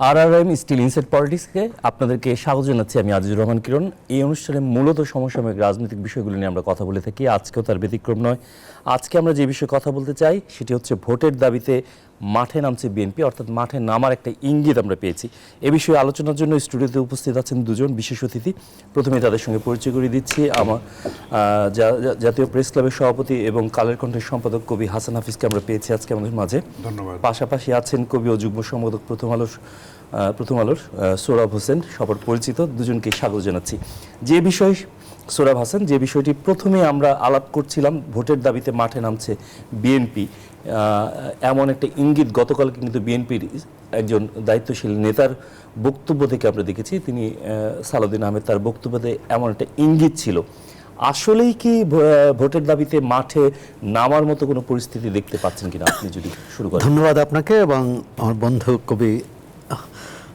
আরআরএম still inside পলিটিক্সকে আপনাদেরকে স্বাগত জানাচ্ছি। আমি আজিজুর রহমান কিরণ। এই অনুষ্ঠানে মূলত সমসাময়িক রাজনৈতিক বিষয়গুলো নিয়ে আমরা কথা বলে থাকি। আজকেও তার ব্যতিক্রম নয়। আজকে আমরা যে বিষয়ে কথা বলতে চাই সেটি হচ্ছে ভোটের দাবিতে মাঠে নামছে বিএনপি, অর্থাৎ মাঠে নামার একটা ইঙ্গিত আমরা পেয়েছি। এ বিষয়ে আলোচনার জন্য স্টুডিওতে উপস্থিত আছেন দুজন বিশেষ অতিথি। প্রথমে তাদের সঙ্গে পরিচয় করিয়ে দিচ্ছি। আমার জাতীয় প্রেস ক্লাবের সভাপতি এবং কালের কণ্ঠের সম্পাদক কবি হাসান হাফিজকে আমরা পেয়েছি আজকে আমাদের মাঝে। ধন্যবাদ। পাশাপাশি আছেন কবি ও যুগ্ম সম্পাদক প্রথম আলোর সোহরাব হোসেন, সবার পরিচিত। দুজনকে স্বাগত জানাচ্ছি। যে বিষয় সোহরাব হাসান, যে বিষয়টি প্রথমে আমরা আলাপ করছিলাম, ভোটের দাবিতে মাঠে নামছে বিএনপি, এমন একটা ইঙ্গিত গতকাল কিন্তু বিএনপির একজন দায়িত্বশীল নেতার বক্তব্য থেকে আমরা দেখেছি। তিনি সালাউদ্দিন আহমেদ, তার বক্তব্যতে এমন একটা ইঙ্গিত ছিল। আসলেই কি ভোটের দাবিতে মাঠে নামার মতো কোনো পরিস্থিতি দেখতে পাচ্ছেন কিনা, আপনি যদি শুরু করেন। ধন্যবাদ আপনাকে এবং আমার বন্ধু কবি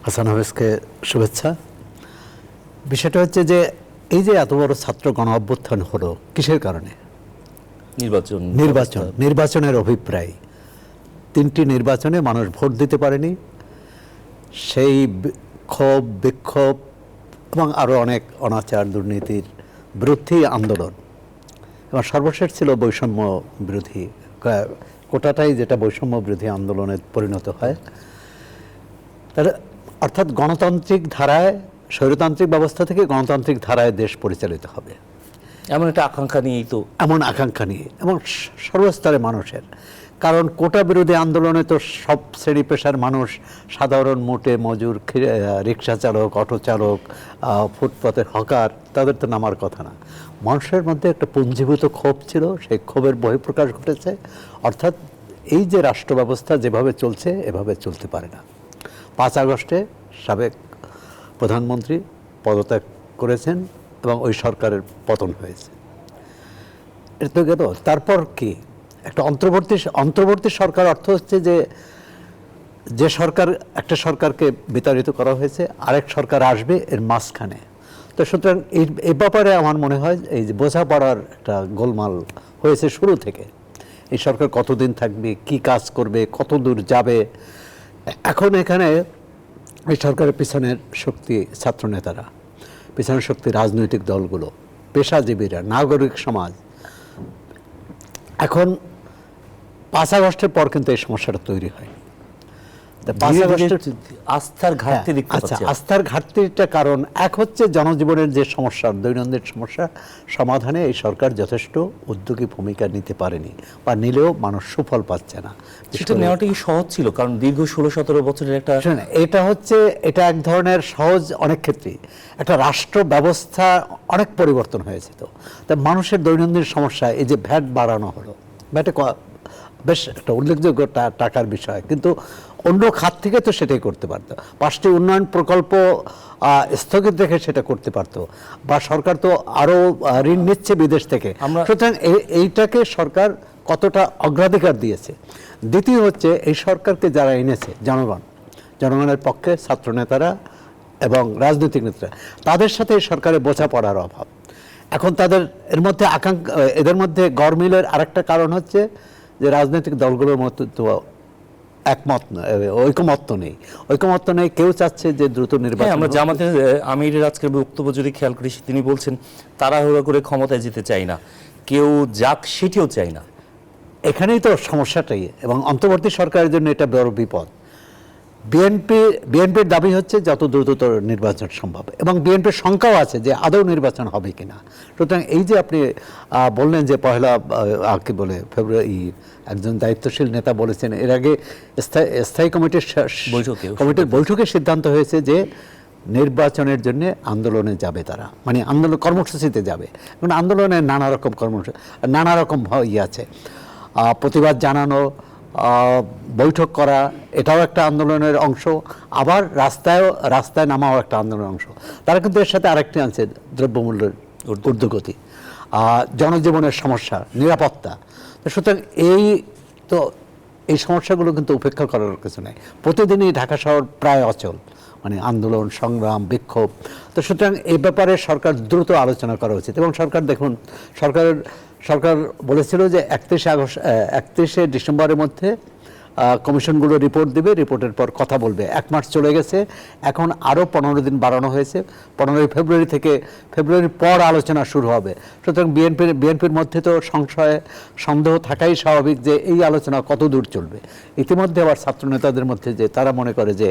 হাসান হাফিজকে শুভেচ্ছা। বিষয়টা হচ্ছে যে এই যে এত বড় ছাত্র গণ অভ্যুত্থান হলো কিসের কারণে? নির্বাচনের অভিপ্রায়। 3টি নির্বাচনে মানুষ ভোট দিতে পারেনি, সেই ক্ষোভ বিক্ষোভ এবং আরও অনেক অনাচার দুর্নীতির বিরুদ্ধে আন্দোলন, এবং সর্বশেষ ছিল বৈষম্য বিরোধী কোটাটাই, যেটা বৈষম্য বিরোধী আন্দোলনে পরিণত হয়। তাহলে অর্থাৎ গণতান্ত্রিক ধারায়, স্বৈরতান্ত্রিক ব্যবস্থা থেকে গণতান্ত্রিক ধারায় দেশ পরিচালিত হবে, এমন একটা আকাঙ্ক্ষা নিয়েই তো, এমন আকাঙ্ক্ষা নিয়ে, এবং সর্বস্তরে মানুষের। কারণ কোটা বিরোধী আন্দোলনে তো সব শ্রেণী পেশার মানুষ, সাধারণ মোটে মজুর, রিক্সা চালক, অটো চালক, ফুটপাতের হকার, তাদের তো নামার কথা না। মানুষের মধ্যে একটা পুঞ্জীভূত ক্ষোভ ছিল, সেই ক্ষোভের বহিঃপ্রকাশ ঘটেছে। অর্থাৎ এই যে রাষ্ট্র ব্যবস্থা যেভাবে চলছে এভাবে চলতে পারে না। 5 আগস্টে সাবেক প্রধানমন্ত্রী পদত্যাগ করেছেন এবং ওই সরকারের পতন হয়েছে। এটা তো গেল। তারপর কি একটা অন্তর্বর্তী সরকার, অর্থ হচ্ছে যে সরকার, একটা সরকারকে বিতাড়িত করা হয়েছে, আরেক সরকার আসবে এর মাঝখানে। তো সুতরাং এই ব্যাপারে আমার মনে হয় এই যে বোঝাপড়ার একটা গোলমাল হয়েছে শুরু থেকে। এই সরকার কতদিন থাকবে, কি কাজ করবে, কত দূর যাবে। এখন এখানে এই সরকারের পিছনের শক্তি ছাত্রনেতারা, পিছনের শক্তি রাজনৈতিক দলগুলো, পেশাজীবীরা, নাগরিক সমাজ। এখন 5 আগস্টের পর কিন্তু এই সমস্যাটা তৈরি হয়। আস্থার ঘাটতি দেখতে আচ্ছা, পাচ্ছি। আস্থার ঘাটতিটা কারণ এক হচ্ছে জনজীবনের যে সমস্যা, দৈনন্দিন সমস্যা সমাধানে এই সরকার যথেষ্ট উদ্যোগী ভূমিকা নিতে পারেনি, বা নিলেও মানুষ সুফল পাচ্ছে না। সেটা নেওয়াটা কি সহজ ছিল? কারণ দীর্ঘ 16-17 বছরের একটা, এটা এক ধরনের সহজ, অনেক ক্ষেত্রেই একটা রাষ্ট্র ব্যবস্থা অনেক পরিবর্তন হয়েছে। তো মানুষের দৈনন্দিন সমস্যা, এই যে ভ্যাট বাড়ানো হলো, ভ্যাটে বেশ একটা উল্লেখযোগ্য টাকার বিষয়, কিন্তু অন্য খাত থেকে তো সেটাই করতে পারতো। 5টি উন্নয়ন প্রকল্প স্থগিত রেখে সেটা করতে পারতো, বা সরকার তো আরও ঋণ নিচ্ছে বিদেশ থেকে। সুতরাং এইটাকে সরকার কতটা অগ্রাধিকার দিয়েছে। দ্বিতীয় হচ্ছে এই সরকারকে যারা এনেছে জনগণের পক্ষে ছাত্রনেতারা এবং রাজনৈতিক নেতারা, তাদের সাথে এই সরকারের বোঝাপড়ার অভাব। এখন এদের মধ্যে গরমিলের আরেকটা কারণ হচ্ছে যে রাজনৈতিক দলগুলোর মধ্যে তো ঐকমত্য নেই। কেউ চাচ্ছে যে দ্রুত নির্বাচন। আমরা জামাতের আমিরের আজকের বক্তব্য যদি খেয়াল করি, তিনি বলছেন তাড়াহুড়ো করে ক্ষমতায় যেতে চাই না, কেউ যাক সেটিও চাই না। এখানেই তো সমস্যাটাই, এবং অন্তর্বর্তী সরকারের জন্য এটা বড় বিপদ। বিএনপির দাবি হচ্ছে যত দ্রুততর নির্বাচন সম্ভব, এবং বিএনপির শঙ্কাও আছে যে আদৌ নির্বাচন হবে কিনা। সুতরাং এই যে আপনি বললেন যে ফেব্রুয়ারি একজন দায়িত্বশীল নেতা বলেছেন, এর আগে স্থায়ী কমিটির বৈঠকে সিদ্ধান্ত হয়েছে যে নির্বাচনের জন্য আন্দোলনে যাবে তারা, মানে আন্দোলন কর্মসূচিতে যাবে। কারণ আন্দোলনের নানা রকম নানা রকম আছে, প্রতিবাদ জানানো, বৈঠক করা, এটাও একটা আন্দোলনের অংশ। আবার রাস্তায় নামাও একটা আন্দোলনের অংশ। তারা কিন্তু এর সাথে আরেকটি আনছে, দ্রব্যমূল্যের ঊর্ধ্বগতি, জনজীবনের সমস্যা, নিরাপত্তা। সুতরাং এই সমস্যাগুলো কিন্তু উপেক্ষা করার কিছু নেই। প্রতিদিনই ঢাকা শহর প্রায় অচল, মানে আন্দোলন, সংগ্রাম, বিক্ষোভ। তো সুতরাং এই ব্যাপারে সরকার দ্রুত আলোচনা করা উচিত। এবং সরকার বলেছিল যে 31শে ডিসেম্বরের মধ্যে কমিশনগুলো রিপোর্ট দিবে, রিপোর্টের পর কথা বলবে। 1 মাস চলে গেছে, এখন আরও 15 দিন বাড়ানো হয়েছে। 15 ফেব্রুয়ারি থেকে, ফেব্রুয়ারির পর আলোচনা শুরু হবে। সুতরাং বিএনপির মধ্যে তো সংশয় সন্দেহ থাকাই স্বাভাবিক যে এই আলোচনা কত দূর চলবে। ইতিমধ্যে আবার ছাত্র নেতাদের মধ্যে যে তারা মনে করে যে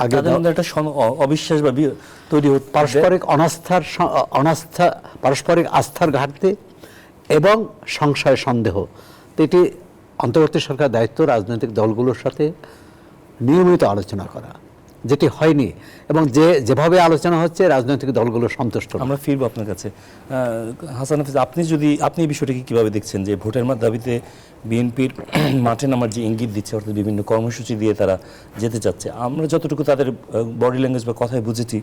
আগে তাদের মধ্যে একটা অবিশ্বাস বা তৈরি হচ্ছে, পারস্পরিক আস্থার ঘাটতি এবং সংশয় সন্দেহ। তো এটি অন্তর্বর্তী সরকার দায়িত্ব রাজনৈতিক দলগুলোর সাথে নিয়মিত আলোচনা করা, যেটি হয়নি, এবং যেভাবে আলোচনা হচ্ছে রাজনৈতিক দলগুলো সন্তুষ্ট না। আমরা ফিরবো আপনার কাছে। হাসান হাফিজ, আপনি এই বিষয়টাকে কিভাবে দেখছেন যে ভোটের দাবিতে বিএনপির মাঠে নামার যে ইঙ্গিত দিচ্ছে, অর্থাৎ বিভিন্ন কর্মসূচি দিয়ে তারা যেতে চাচ্ছে, আমরা যতটুকু তাদের বডি ল্যাঙ্গুয়েজ বা কথায় বুঝেছি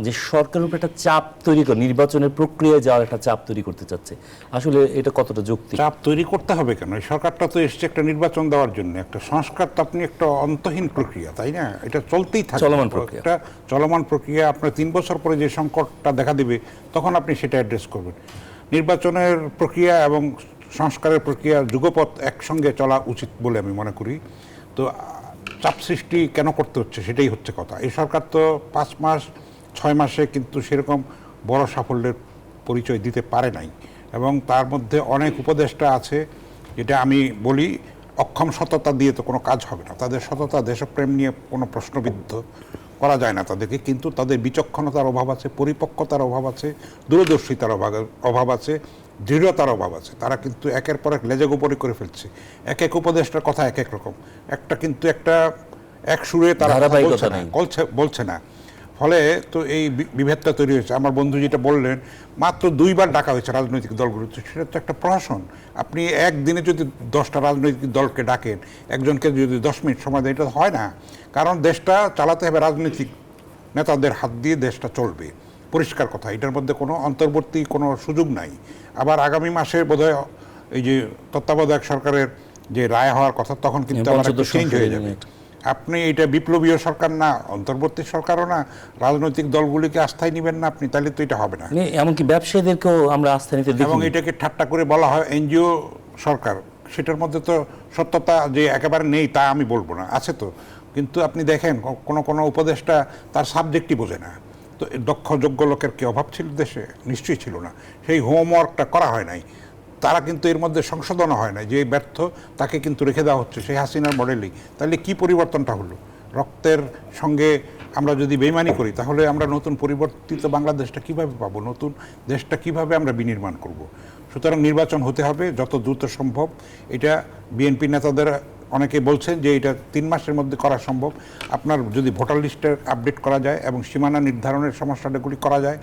যে সরকারের উপর একটা চাপ তৈরি করে নির্বাচনের প্রক্রিয়ায় যাওয়ার একটা চাপ তৈরি করতে চাচ্ছে, আসলে এটা কতটা যৌক্তিক? চাপ তৈরি করতে হবে কেন? এই সরকারটা তো এসছে একটা নির্বাচন দেওয়ার জন্য। একটা সংস্কার তো আপনি একটা অন্তহীন প্রক্রিয়া, তাই না? এটা চলতেই থাকে, চলমান প্রক্রিয়া। একটা চলমান প্রক্রিয়া। আপনার 3 বছর পরে যে সংকটটা দেখা দিবে তখন আপনি সেটা অ্যাড্রেস করবেন। নির্বাচনের প্রক্রিয়া এবং সংস্কারের প্রক্রিয়া যুগপৎ একসঙ্গে চলা উচিত বলে আমি মনে করি। তো চাপ সৃষ্টি কেন করতে হচ্ছে সেটাই হচ্ছে কথা। এই সরকার তো 5 মাস 6 মাসে কিন্তু সেরকম বড় সাফল্যের পরিচয় দিতে পারে নাই, এবং তার মধ্যে অনেক উপদেষ্টা আছে, যেটা আমি বলি অক্ষম সততা দিয়ে তো কোনো কাজ হবে না। তাদের সততা, দেশপ্রেম নিয়ে কোনো প্রশ্নবিদ্ধ করা যায় না তাদেরকে, কিন্তু তাদের বিচক্ষণতার অভাব আছে, পরিপক্কতার অভাব আছে, দূরদর্শিতার অভাব আছে, দৃঢ়তার অভাব আছে। তারা কিন্তু একের পর এক লেজে গোপরি করে ফেলছে। এক এক উপদেষ্টার কথা এক এক রকম, একটা কিন্তু একটা এক সুরে তারা বলছে না। ফলে তো এই বিভেদটা তৈরি হয়েছে। আমার বন্ধু যেটা বললেন, মাত্র 2 বার ডাকা হয়েছে রাজনৈতিক দলগুলো, সেটা তো একটা প্রহসন। আপনি একদিনে যদি 10টা রাজনৈতিক দলকে ডাকেন, একজনকে যদি 10 মিনিট সময় দেয়, এটা হয় না। কারণ দেশটা চালাতে হবে রাজনৈতিক নেতাদের হাত দিয়ে, দেশটা চলবে, পরিষ্কার কথা। এটার মধ্যে কোনো অন্তর্বর্তী কোনো সুযোগ নাই। আবার আগামী মাসে বোধহয় এই যে তত্ত্বাবধায়ক সরকারের যে রায় হওয়ার কথা, তখন কিন্তু আবার চেঞ্জ হয়ে যাবে। আপনি এটা বিপ্লবীয় সরকার না, অন্তর্বর্তী সরকারও না, রাজনৈতিক দলগুলিকে আস্থায় নেবেন না আপনি, তাহলে তো এটা হবে না। এমনকি ব্যবসায়ীদেরকেও আমরা আস্থা নিতে দেখি, এবং এটাকে ঠাট্টা করে বলা হয় এনজিও সরকার। সেটার মধ্যে তো সত্যতা যে একেবারে নেই তা আমি বলবো না, আছে তো। কিন্তু আপনি দেখেন কোনো উপদেষ্টা তার সাবজেক্টই বোঝে না। তো দক্ষ যোগ্য লোকের কি অভাব ছিল দেশে? নিশ্চয়ই ছিল না। সেই হোমওয়ার্কটা করা হয় নাই। তারা কিন্তু এর মধ্যে সংশোধনও হয় না, যে ব্যর্থ তাকে কিন্তু রেখে দেওয়া হচ্ছে সেই হাসিনার মডেলেই। তাহলে কি পরিবর্তনটা হলো? রক্তের সঙ্গে আমরা যদি বেইমানি করি, তাহলে আমরা নতুন পরিবর্তিত বাংলাদেশটা কিভাবে পাবো? নতুন দেশটা কিভাবে আমরা বিনির্মাণ করব? সুতরাং নির্বাচন হতে হবে যত দ্রুত সম্ভব। এটা বিএনপি নেতাদের অনেকে বলছেন যে এটা 3 মাসের মধ্যে করা সম্ভব। আপনার যদি ভোটার লিস্টের আপডেট করা যায় এবং সীমানা নির্ধারণের সমস্যাগুলি করা যায়।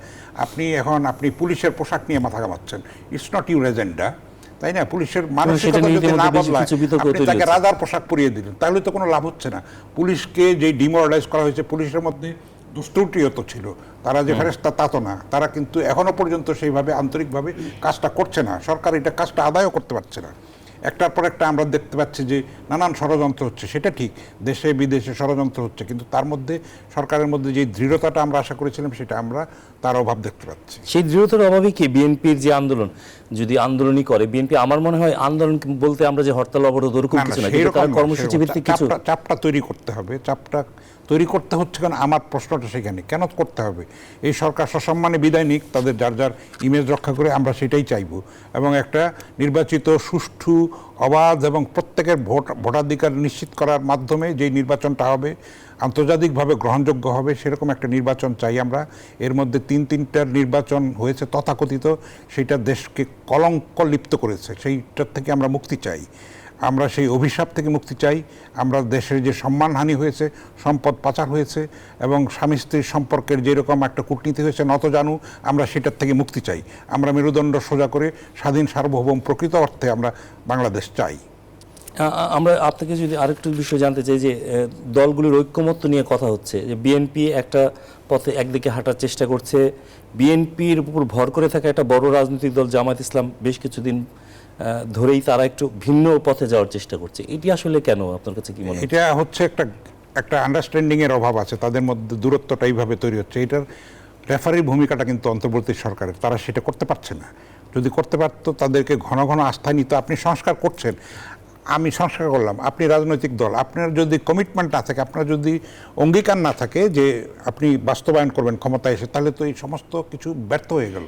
আপনি পুলিশের পোশাক নিয়ে মাথা ঘামাচ্ছেন, ইটস নট ইউর এজেন্ডা, তাই না? পুলিশের মানসিকতা যদি না বদলায়, আপনি তাকে রাজার পোশাক পরিয়ে দিলেন, তাহলে তো কোনো লাভ হচ্ছে না। পুলিশকে যে ডিমোরালাইজ করা হয়েছে, পুলিশের মধ্যে দুষ্ত্রুটিও তো ছিল, তারা যে ফেরেশতা তা তো না। তারা কিন্তু এখনো পর্যন্ত সেইভাবে আন্তরিকভাবে কাজটা করছে না। সরকার এটা কাজটা আদায়ও করতে পারছে না। একটার পর একটা আমরা দেখতে পাচ্ছি যে নানান ষড়যন্ত্র হচ্ছে, সেটা ঠিক, দেশে বিদেশে ষড়যন্ত্র হচ্ছে, কিন্তু তার মধ্যে সরকারের মধ্যে যে দৃঢ়তাটা আমরা আশা করেছিলাম, সেটা আমরা তার অভাব দেখতে পাচ্ছি। সেই দৃঢ়তার অভাবে কি বিএনপির যে আন্দোলন, যদি আন্দোলনই করে বিএনপি, আমার মনে হয় আন্দোলন বলতে আমরা যে হরতাল অবরোধ ওরকম কিছু না, কিন্তু তার কর্মসূচি ভিত্তিক কিছু চাপটা তৈরি করতে হবে। চাপটা তৈরি করতে হচ্ছে কেন? আমার প্রশ্নটা সেখানে, কেন করতে হবে? এই সরকার সসম্মানে বিদায় নিক, তাদের যার যার ইমেজ রক্ষা করে, আমরা সেটাই চাইব। এবং একটা নির্বাচিত, সুষ্ঠু, অবাধ এবং প্রত্যেকের ভোটাধিকার নিশ্চিত করার মাধ্যমে যে নির্বাচনটা হবে, আন্তর্জাতিকভাবে গ্রহণযোগ্য হবে, সেরকম একটা নির্বাচন চাই আমরা। এর মধ্যে 3-3টার নির্বাচন হয়েছে তথাকথিত, সেটা দেশকে কলঙ্ক লিপ্ত করেছে, সেইটার থেকে আমরা মুক্তি চাই। আমরা সেই অভিশাপ থেকে মুক্তি চাই। আমরা দেশের যে সম্মানহানি হয়েছে, সম্পদ পাচার হয়েছে এবং স্বামী স্ত্রীর সম্পর্কের যেরকম একটা কূটনীতি হয়েছে নতজানু, আমরা সেটার থেকে মুক্তি চাই। আমরা মেরুদণ্ড সোজা করে স্বাধীন, সার্বভৌম, প্রকৃত অর্থে আমরা বাংলাদেশ চাই। আমরা আপনাকে যদি আরেকটু বিষয় জানতে চাই যে দলগুলির ঐক্যমত্য নিয়ে কথা হচ্ছে, যে বিএনপি একটা পথে একদিকে হাঁটার চেষ্টা করছে, বিএনপির উপর ভর করে থাকা একটা বড় রাজনৈতিক দল জামায়াত ইসলাম বেশ কিছুদিন ধরেই তারা একটু ভিন্ন পথে যাওয়ার চেষ্টা করছে। এটি আসলে কেন আপনার কাছে কি মনে হয়? এটা হচ্ছে একটা আন্ডারস্ট্যান্ডিং এর অভাব আছে, তাদের মধ্যে দূরত্বটা এইভাবে তৈরি হচ্ছে। এটার রেফারির ভূমিকাটা কিন্তু অন্তর্বর্তী সরকারের, তারা সেটা করতে পারছে না। যদি করতে পারতো, তাদেরকে ঘন ঘন আস্থা নিত। আপনি সংস্কার করছেন, আমি সংস্কার করলাম, আপনি রাজনৈতিক দল, আপনার যদি কমিটমেন্ট না থাকে, আপনার যদি অঙ্গীকার না থাকে যে আপনি বাস্তবায়ন করবেন ক্ষমতায় এসে, তাহলে তো এই সমস্ত কিছু ব্যর্থ হয়ে গেল।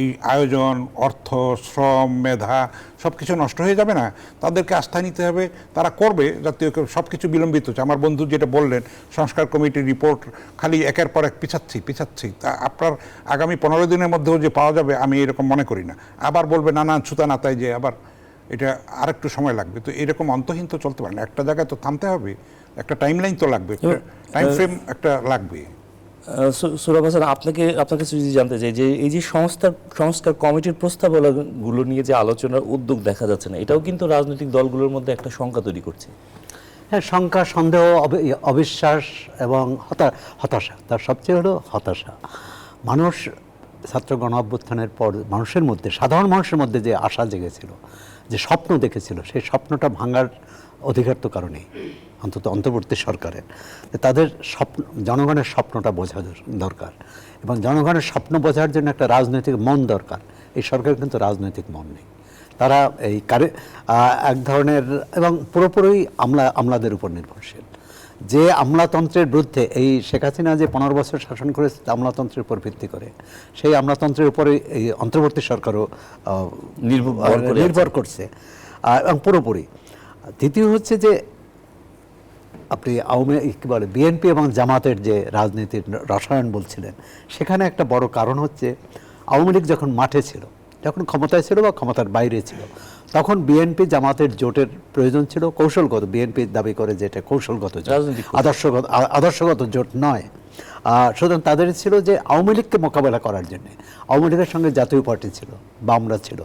এই আয়োজন, অর্থ, শ্রম, মেধা সব কিছু নষ্ট হয়ে যাবে না? তাদেরকে আস্থায় নিতে হবে, তারা করবে। জাতীয় সব কিছু বিলম্বিত হচ্ছে। আমার বন্ধু যেটা বললেন, সংস্কার কমিটির রিপোর্ট খালি একের পর এক পিছাচ্ছি, তা আপনার আগামী 15 দিনের মধ্যেও যে পাওয়া যাবে আমি এরকম মনে করি না। আবার বলবে নানান ছুতা নাতায় যে আবার এটা আরেকটু সময় লাগবে। তো এরকম অন্তহীন তো চলতে পারে না, একটা জায়গায় তো থামতে হবে, একটা টাইম লাইন তো লাগবে, টাইম ফ্রেম একটা লাগবে। সোহরাব হাসান, আপনার কাছে যদি জানতে চাই যে এই যে সংস্কার কমিটির প্রস্তাবনাগুলো নিয়ে যে আলোচনার উদ্যোগ দেখা যাচ্ছে না, এটাও কিন্তু রাজনৈতিক দলগুলোর মধ্যে একটা শঙ্কা তৈরি করছে। হ্যাঁ, শঙ্কা, সন্দেহ, অবিশ্বাস এবং হতাশা। তার সবচেয়ে হলো হতাশা। মানুষ ছাত্র গণ অভ্যুত্থানের পর মানুষের মধ্যে, সাধারণ মানুষের মধ্যে যে আশা জেগেছিল, যে স্বপ্ন দেখেছিল, সেই স্বপ্নটা ভাঙার অধিকার তো কারণেই, অন্তত অন্তর্বর্তী সরকারের। তাদের স্বপ্ন, জনগণের স্বপ্নটা বোঝা দরকার, এবং জনগণের স্বপ্ন বোঝার জন্য একটা রাজনৈতিক মন দরকার। এই সরকার কিন্তু রাজনৈতিক মন নেই। তারা এই এক ধরনের, এবং পুরোপুরি আমলাদের উপর নির্ভরশীল। যে আমলাতন্ত্রের বিরুদ্ধে, এই শেখ হাসিনা যে 15 বছর শাসন করেছে আমলাতন্ত্রের উপর ভিত্তি করে, সেই আমলাতন্ত্রের উপরে এই অন্তর্বর্তী সরকারও নির্ভর করছে, এবং পুরোপুরি। দ্বিতীয় হচ্ছে যে আপনি কি বলে বিএনপি এবং জামাতের যে রাজনীতির রসায়ন বলছিলেন, সেখানে একটা বড় কারণ হচ্ছে আওয়ামী লীগ যখন মাঠে ছিল, যখন ক্ষমতায় ছিল বা ক্ষমতার বাইরে ছিল, তখন বিএনপি জামাতের জোটের প্রয়োজন ছিল কৌশলগত। বিএনপি দাবি করে যে এটা কৌশলগত জোট, আদর্শগত জোট নয়। সুতরাং তাদের ছিল যে আওয়ামী লীগকে মোকাবেলা করার জন্য, আওয়ামী লীগের সঙ্গে জাতীয় পার্টি ছিল, বামরা ছিল,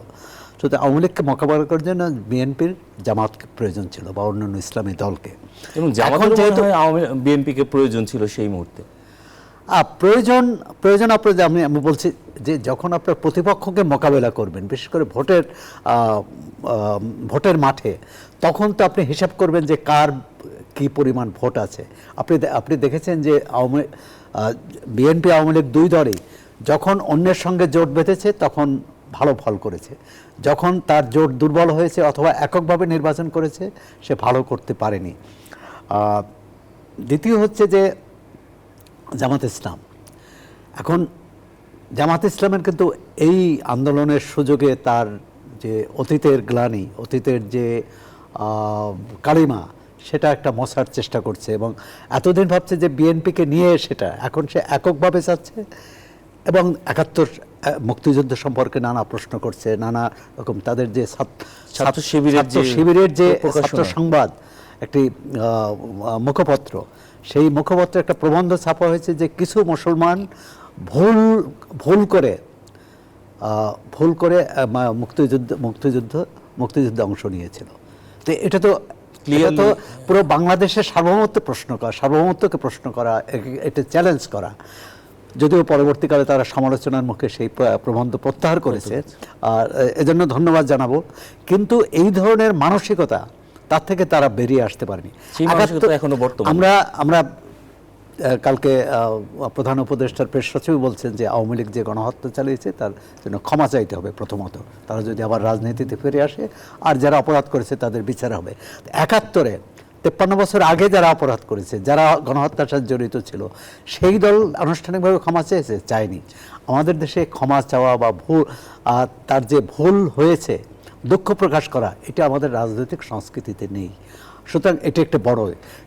সুতরাং আওয়ামী লীগকে মোকাবেলা করার জন্য বিএনপির জামাতকে প্রয়োজন ছিল বা অন্যান্য ইসলামী দলকে। এবং জামাতের যেহেতু বিএনপিকে প্রয়োজন ছিল সেই মুহূর্তে, প্রয়োজন আপনার, আমি বলছি যে যখন আপনার প্রতিপক্ষকে মোকাবেলা করবেন, বিশেষ করে ভোটের মাঠে, তখন তো আপনি হিসাব করবেন যে কার কি পরিমাণ ভোট আছে। আপনি দেখেছেন যে বিএনপি আওয়ামী লীগ দুই দলই যখন অন্যের সঙ্গে জোট বেঁধেছে তখন ভালো ফল করেছে, যখন তার জোট দুর্বল হয়েছে অথবা এককভাবে নির্বাচন করেছে সে ভালো করতে পারেনি। দ্বিতীয় হচ্ছে যে জামাত ইসলাম, এখন জামাত ইসলামের কিন্তু এই আন্দোলনের সুযোগে তার যে অতীতের গ্লানি, অতীতের যে কালিমা, সেটা একটা মশার চেষ্টা করছে, এবং এতদিন ভাবছে যে বিএনপিকে নিয়ে, সেটা এখন সে এককভাবে চাচ্ছে, এবং 71 মুক্তিযুদ্ধ সম্পর্কে নানা প্রশ্ন করছে, নানা রকম তাদের যে ছাত্র শিবিরের যে ছাত্র সংবাদ, একটি মুখপত্র, সেই মুখপত্রে একটা প্রবন্ধ ছাপা হয়েছে যে কিছু মুসলমান ভুল করে মুক্তিযুদ্ধে অংশ নিয়েছিল। তো এটা তো পুরো বাংলাদেশের সার্বভৌমত্বকে প্রশ্ন করা, এটা চ্যালেঞ্জ করা। যদিও পরবর্তীকালে তারা সমালোচনার মুখে সেই প্রবন্ধ প্রত্যাহার করেছে, আর এজন্য ধন্যবাদ জানাবো। কিন্তু এই ধরনের মানসিকতা, তার থেকে তারা বেরিয়ে আসতে পারেনি। আমরা কালকে প্রধান উপদেষ্টার প্রেস সচিব বলছেন যে আওয়ামী লীগ যে গণহত্যা চালিয়েছে তার জন্য ক্ষমা চাইতে হবে প্রথমত, তারা যদি আবার রাজনীতিতে ফিরে আসে, আর যারা অপরাধ করেছে তাদের বিচার হবে। 71-এ 53 বছর আগে যারা অপরাধ করেছে, যারা গণহত্যার সাথে জড়িত ছিল, সেই দল আনুষ্ঠানিকভাবে ক্ষমা চেয়েছে? চায়নি। আমাদের দেশে ক্ষমা চাওয়া বা তার যে ভুল হয়েছে দুঃখ প্রকাশ করা, এটা আমাদের রাজনৈতিক সংস্কৃতিতে নেই। সুতরাং এটা একটা বড়,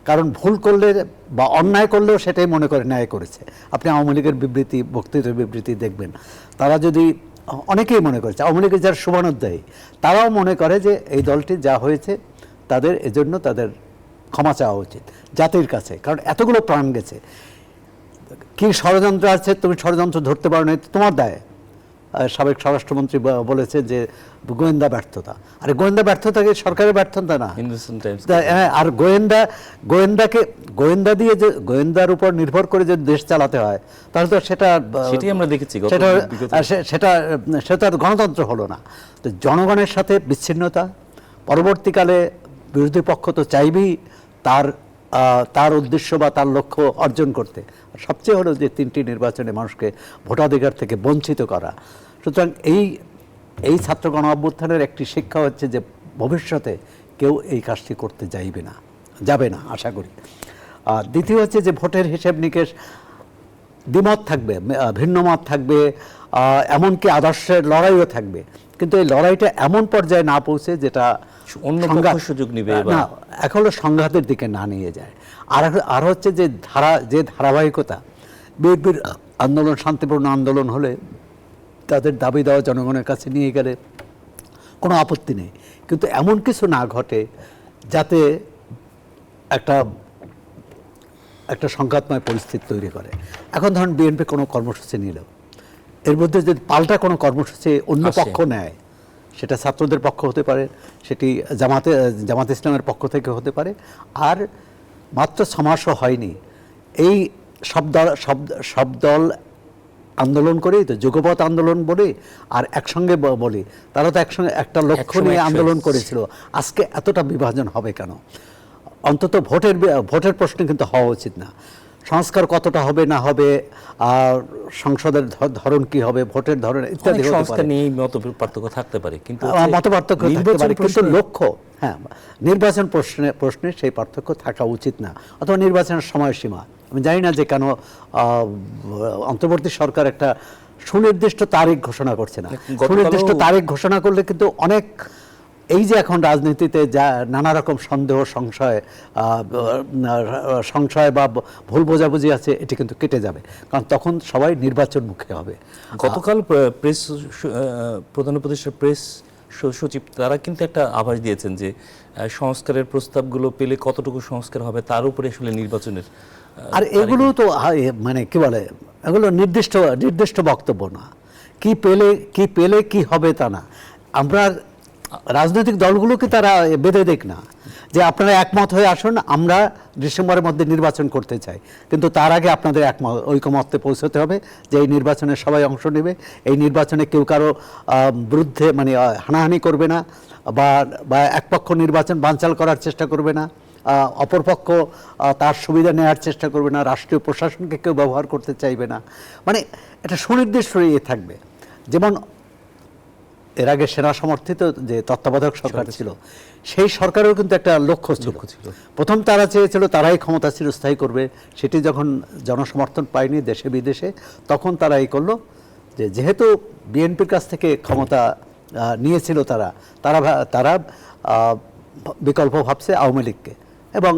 কারণ ভুল করলে বা অন্যায় করলেও সেটাই মনে করে ন্যায় করেছে। আপনি আওয়ামী লীগের বিবৃতি, বক্তৃতার বিবৃতি দেখবেন, তারা যদি, অনেকেই মনে করেছে, আওয়ামী লীগের যারা শুভানুধ্যায়ী তারাও মনে করে যে এই দলটি যা হয়েছে তাদের এজন্য তাদের ক্ষমা চাওয়া উচিত জাতির কাছে, কারণ এতগুলো প্রাণ গেছে। কি ষড়যন্ত্র আছে, তুমি ষড়যন্ত্র ধরতে পারো না, তোমার দায়। সাবেক স্বরাষ্ট্রমন্ত্রী বলেছে যে গোয়েন্দা ব্যর্থতা। আরে গোয়েন্দা ব্যর্থতা কি সরকারের ব্যর্থতা না? আর গোয়েন্দা দিয়ে যে গোয়েন্দার উপর নির্ভর করে যে দেশ চালাতে হয়, তাহলে তো সেটাই আমরা দেখেছি, সেটা গণতন্ত্র হলো না। তো জনগণের সাথে বিচ্ছিন্নতা, পরবর্তীকালে বিরোধী পক্ষ তো চাইবেই তার উদ্দেশ্য বা তার লক্ষ্য অর্জন করতে। সবচেয়ে হলো যে 3টি নির্বাচনে মানুষকে ভোটাধিকার থেকে বঞ্চিত করা। সুতরাং এই ছাত্র গণ অভ্যুত্থানের একটি শিক্ষা হচ্ছে যে ভবিষ্যতে কেউ এই কাজটি করতে যাবে না আশা করি। দ্বিতীয় হচ্ছে যে ভোটের হিসেব নিকেশ, দ্বিমত থাকবে, ভিন্ন মত থাকবে, এমনকি আদর্শের লড়াইও থাকবে, কিন্তু এই লড়াইটা এমন পর্যায়ে না পৌঁছে যেটা অন্য পক্ষ সুযোগ নেবে না, এখন হলো সংঘাতের দিকে না নিয়ে যায়। আর হচ্ছে যে ধারাবাহিকতা, বিএনপির আন্দোলন শান্তিপূর্ণ আন্দোলন হলে তাদের দাবি দেওয়া জনগণের কাছে নিয়ে গেলে কোনো আপত্তি নেই, কিন্তু এমন কিছু না ঘটে যাতে একটা সংঘাতময় পরিস্থিতি তৈরি করে। এখন ধরুন বিএনপি কোনো কর্মসূচি নিল, এর মধ্যে যদি পাল্টা কোনো কর্মসূচি অন্য পক্ষ নেয়, সেটা ছাত্রদের পক্ষ হতে পারে, সেটি জামাত ইসলামের পক্ষ থেকে হতে পারে, আর মাত্র 6 মাসও হয়নি এই সব দল আন্দোলন করেই তো যুগপৎ আন্দোলন বলি আর একসঙ্গে বলি, তারা তো একসঙ্গে একটা লক্ষ্য নিয়ে আন্দোলন করেছিল। আজকে এতটা বিভাজন হবে কেন? অন্তত ভোটের প্রশ্ন কিন্তু হওয়া উচিত না। সংস্কার কতটা হবে না হবে, আর সংসদের ধরন কি হবে, ভোটের ধরন ইত্যাদি সংস্কার নিয়ে মত পার্থক্য থাকতে পারে, কিন্তু মত পার্থক্য থাকতে পারে, কিন্তু লক্ষ্য, হ্যাঁ, নির্বাচন প্রশ্নে সেই পার্থক্য থাকা উচিত না, অথবা নির্বাচনের সময়সীমা। আমি জানি না যে কেন অন্তর্বর্তী সরকার একটা সুনির্দিষ্ট তারিখ ঘোষণা করছে না। সুনির্দিষ্ট তারিখ ঘোষণা করলে কিন্তু অনেক, এই যে এখন রাজনীতিতে যা নানা রকম সন্দেহ সংশয় বা ভুল বোঝাবুঝি আছে, এটি কিন্তু কেটে যাবে, কারণ তখন সবাই নির্বাচন মুখে হবে। গতকাল প্রধান উপদেষ্টার প্রেস সচিব তারা কিন্তু একটা আভাস দিয়েছেন যে সংস্কারের প্রস্তাবগুলো পেলে কতটুকু সংস্কার হবে তার উপরে আসলে নির্বাচনের। আর এগুলো তো মানে কি বলে, এগুলো নির্দিষ্ট বক্তব্য না, কি পেলে কি হবে তা না। আমরা রাজনৈতিক দলগুলোকে তারা বেঁধে দেখ না যে আপনারা একমত হয়ে আসুন, আমরা ডিসেম্বরের মধ্যে নির্বাচন করতে চাই, কিন্তু তার আগে আপনাদের ঐকমত্যে পৌঁছতে হবে যে এই নির্বাচনে সবাই অংশ নেবে, এই নির্বাচনে কেউ কারো বিরুদ্ধে মানে হানাহানি করবে না, বা একপক্ষ নির্বাচন বানচাল করার চেষ্টা করবে না, অপরপক্ষ তার সুবিধা নেওয়ার চেষ্টা করবে না, রাষ্ট্রীয় প্রশাসনকে কেউ ব্যবহার করতে চাইবে না, মানে এটা সুনির্দিষ্ট ইয়ে থাকবে। যেমন এর আগে সেনা সমর্থিত যে তত্ত্বাবধায়ক সরকার ছিল, সেই সরকারেও কিন্তু একটা লক্ষ্য ছিল। প্রথম তারা চেয়েছিল তারাই ক্ষমতা চিরস্থায়ী করবে, সেটি যখন জনসমর্থন পায়নি দেশে বিদেশে, তখন তারা এই করলো যে যেহেতু বিএনপির কাছ থেকে ক্ষমতা নিয়েছিল তারা বিকল্প ভাবছে আওয়ামী লীগকে, এবং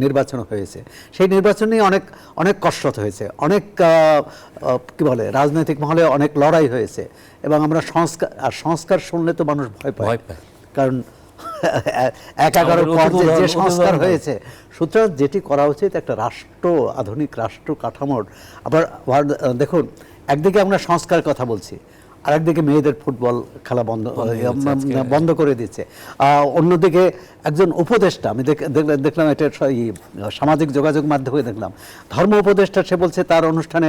নির্বাচন হয়েছে। সেই নির্বাচনে অনেক কসরত হয়েছে, অনেক কি বলে রাজনৈতিক মহলে অনেক লড়াই হয়েছে, এবং আমরা সংস্কার শুনলে তো মানুষ ভয় পায়, কারণ 11 পর যে সংস্কার হয়েছে। সুতরাং যেটি করা উচিত, একটা আধুনিক রাষ্ট্র কাঠামোর, আবার দেখুন, একদিকে আমরা সংস্কারের কথা বলছি, আর একদিকে মেয়েদের ফুটবল খেলা বন্ধ করে দিচ্ছে, অন্যদিকে একজন উপদেষ্টা, আমি দেখলাম এটা সামাজিক যোগাযোগ মাধ্যমে দেখলাম, ধর্ম উপদেষ্টা, সে বলছে তার অনুষ্ঠানে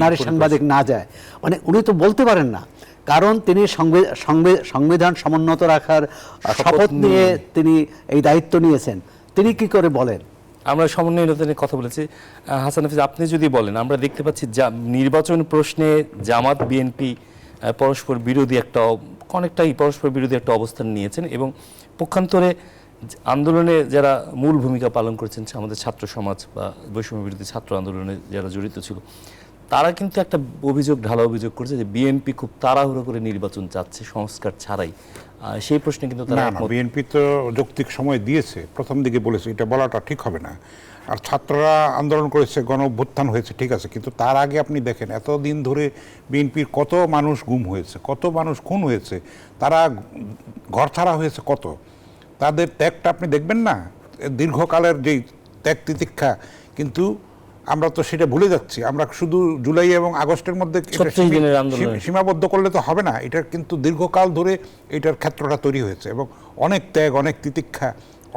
নারী সাংবাদিক না যায়। মানে উনি তো বলতে পারেন না, কারণ তিনি সংবিধান সমুন্নত রাখার শপথ নিয়ে তিনি এই দায়িত্ব নিয়েছেন, তিনি কি করে বলেন? আমরা সমন্বয় নিয়ে কথা বলেছি। হাসান হাফিজ, আপনি যদি বলেন, আমরা দেখতে পাচ্ছি নির্বাচন প্রশ্নে জামাত বিএনপি অনেকটাই পরস্পর বিরোধী একটা অবস্থান নিয়েছেন, এবং পক্ষান্তরে আন্দোলনে যারা মূল ভূমিকা পালন করেছেন, আমাদের ছাত্র সমাজ বা বৈষম্য বিরোধী ছাত্র আন্দোলনে যারা জড়িত ছিল, তারা কিন্তু একটা ঢালা অভিযোগ করছে যে বিএনপি খুব তাড়াহুড়ো করে নির্বাচন চাচ্ছে সংস্কার ছাড়াই। সেই প্রশ্নে কিন্তু বিএনপি তো যৌক্তিক সময় দিয়েছে, প্রথম দিকে বলেছে, এটা বলাটা ঠিক হবে না। আর ছাত্ররা আন্দোলন করেছে, গণ অভ্যুত্থান হয়েছে, ঠিক আছে, কিন্তু তার আগে আপনি দেখেন এতদিন ধরে বিএনপির কত মানুষ গুম হয়েছে, কত মানুষ খুন হয়েছে, তারা ঘর ছাড়া হয়েছে কত, তাদের ত্যাগটা আপনি দেখবেন না, দীর্ঘকালের যেই ত্যাগ তিতিক্ষা, কিন্তু আমরা তো সেটা ভুলে যাচ্ছি। আমরা শুধু জুলাই এবং আগস্টের মধ্যে সীমাবদ্ধ করলে তো হবে না, এটা কিন্তু দীর্ঘকাল ধরে এটার ক্ষেত্রটা তৈরি হয়েছে, এবং অনেক ত্যাগ, অনেক তিতিক্ষা,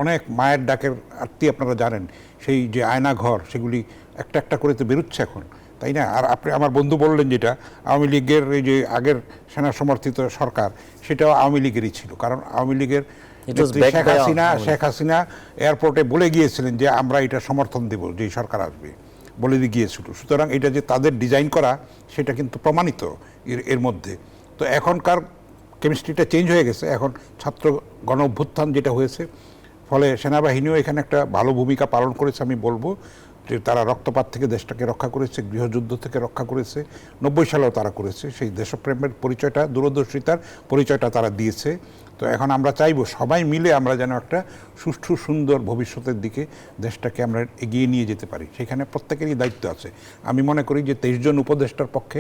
অনেক মায়ের ডাকের আরতি আপনারা জানেন, সেই যে আয়না ঘর, সেগুলি একটা একটা করে তো বেরোচ্ছে এখন, তাই না? আর আপনি আমার বন্ধু বললেন যেটা আওয়ামী লীগের এই যে আগের সেনা সমর্থিত সরকার, সেটাও আওয়ামী লীগেরই ছিল, কারণ আওয়ামী লীগের শেখ হাসিনা এয়ারপোর্টে বলে গিয়েছিলেন যে আমরা এটা সমর্থন দেব যে সরকার আসবে, বলে গিয়েছিল। সুতরাং এটা যে তাদের ডিজাইন করা, সেটা কিন্তু প্রমাণিত এর মধ্যে। তো এখনকার কেমিস্ট্রিটা চেঞ্জ হয়ে গেছে। এখন ছাত্র গণ অভ্যুত্থান যেটা হয়েছে, ফলে সেনাবাহিনীও এখানে একটা ভালো ভূমিকা পালন করেছে। আমি বলবো যে তারা রক্তপাত থেকে দেশটাকে রক্ষা করেছে, গৃহযুদ্ধ থেকে রক্ষা করেছে, 90 সালেও তারা করেছে। সেই দেশপ্রেমের পরিচয়টা, দূরদর্শিতার পরিচয়টা তারা দিয়েছে। তো এখন আমরা চাইবো সবাই মিলে আমরা যেন একটা সুষ্ঠু সুন্দর ভবিষ্যতের দিকে দেশটাকে আমরা এগিয়ে নিয়ে যেতে পারি, সেখানে প্রত্যেকেরই দায়িত্ব আছে। আমি মনে করি যে 23 জন উপদেষ্টার পক্ষে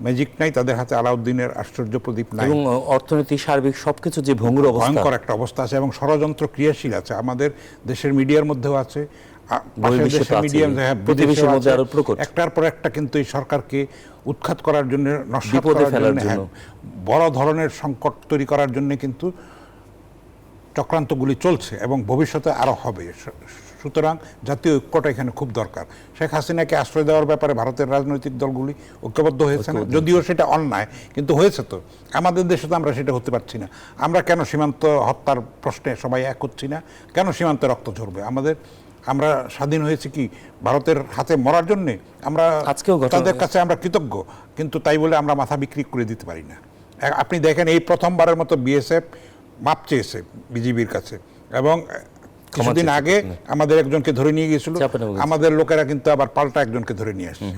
ম্যাজিক নাই, তাদের হাতে আলাউদ্দিনের আশ্চর্য প্রদীপ নাই, এবং অর্থনীতি সার্বিক সবকিছু যে ভঙ্গুর অবস্থা, ভয়ঙ্কর একটা অবস্থা আছে এবং ষড়যন্ত্র ক্রিয়াশীল আছে। আমাদের দেশের মিডিয়ার মধ্যেও আছে, পাশের বহির্বিশ্বে দেশের তো মিডিয়া, আছেই। হ্যাঁ, প্রতিবেশীর বিদেশেও মধ্যে আছে। আরো প্রকট। একটার পর একটা কিন্তু এই সরকারকে উৎখাত করার জন্য, নস্যাৎ বিপদে করার ফেলার জন্য, হ্যাঁ, জন্য। বড় ধরনের সংকট তৈরি করার জন্য কিন্তু চক্রান্তগুলি চলছে এবং ভবিষ্যতে আরও হবে। সুতরাং জাতীয় ঐক্যটা এখানে খুব দরকার। শেখ হাসিনাকে আশ্রয় দেওয়ার ব্যাপারে ভারতের রাজনৈতিক দলগুলি ঐক্যবদ্ধ হয়েছে না, যদিও সেটা অন্যায়, কিন্তু হয়েছে। তো আমাদের দেশে তো আমরা সেটা হতে পারছি না। আমরা কেন সীমান্ত হত্যার প্রশ্নে সবাই এক হচ্ছি না? কেন সীমান্তে রক্ত ঝরবে? আমরা স্বাধীন হয়েছে কি ভারতের হাতে মরার জন্যে? আমরা আজকেও ঘটনা তাদের কাছে আমরা কৃতজ্ঞ, কিন্তু তাই বলে আমরা মাথা বিক্রি করে দিতে পারি না। আপনি দেখেন, এই প্রথমবারের মতো বিএসএফ মাপ চেয়েছে বিজিবির কাছে, এবং কিছুদিন চেয়েছে। আগে আমাদের একজনকে ধরে নিয়ে গিয়েছিল। চাঁপানেবগঞ্জ। আমাদের লোকেরা কিন্তু আবার পাল্টা একজনকে ধরে নিয়ে আসছে।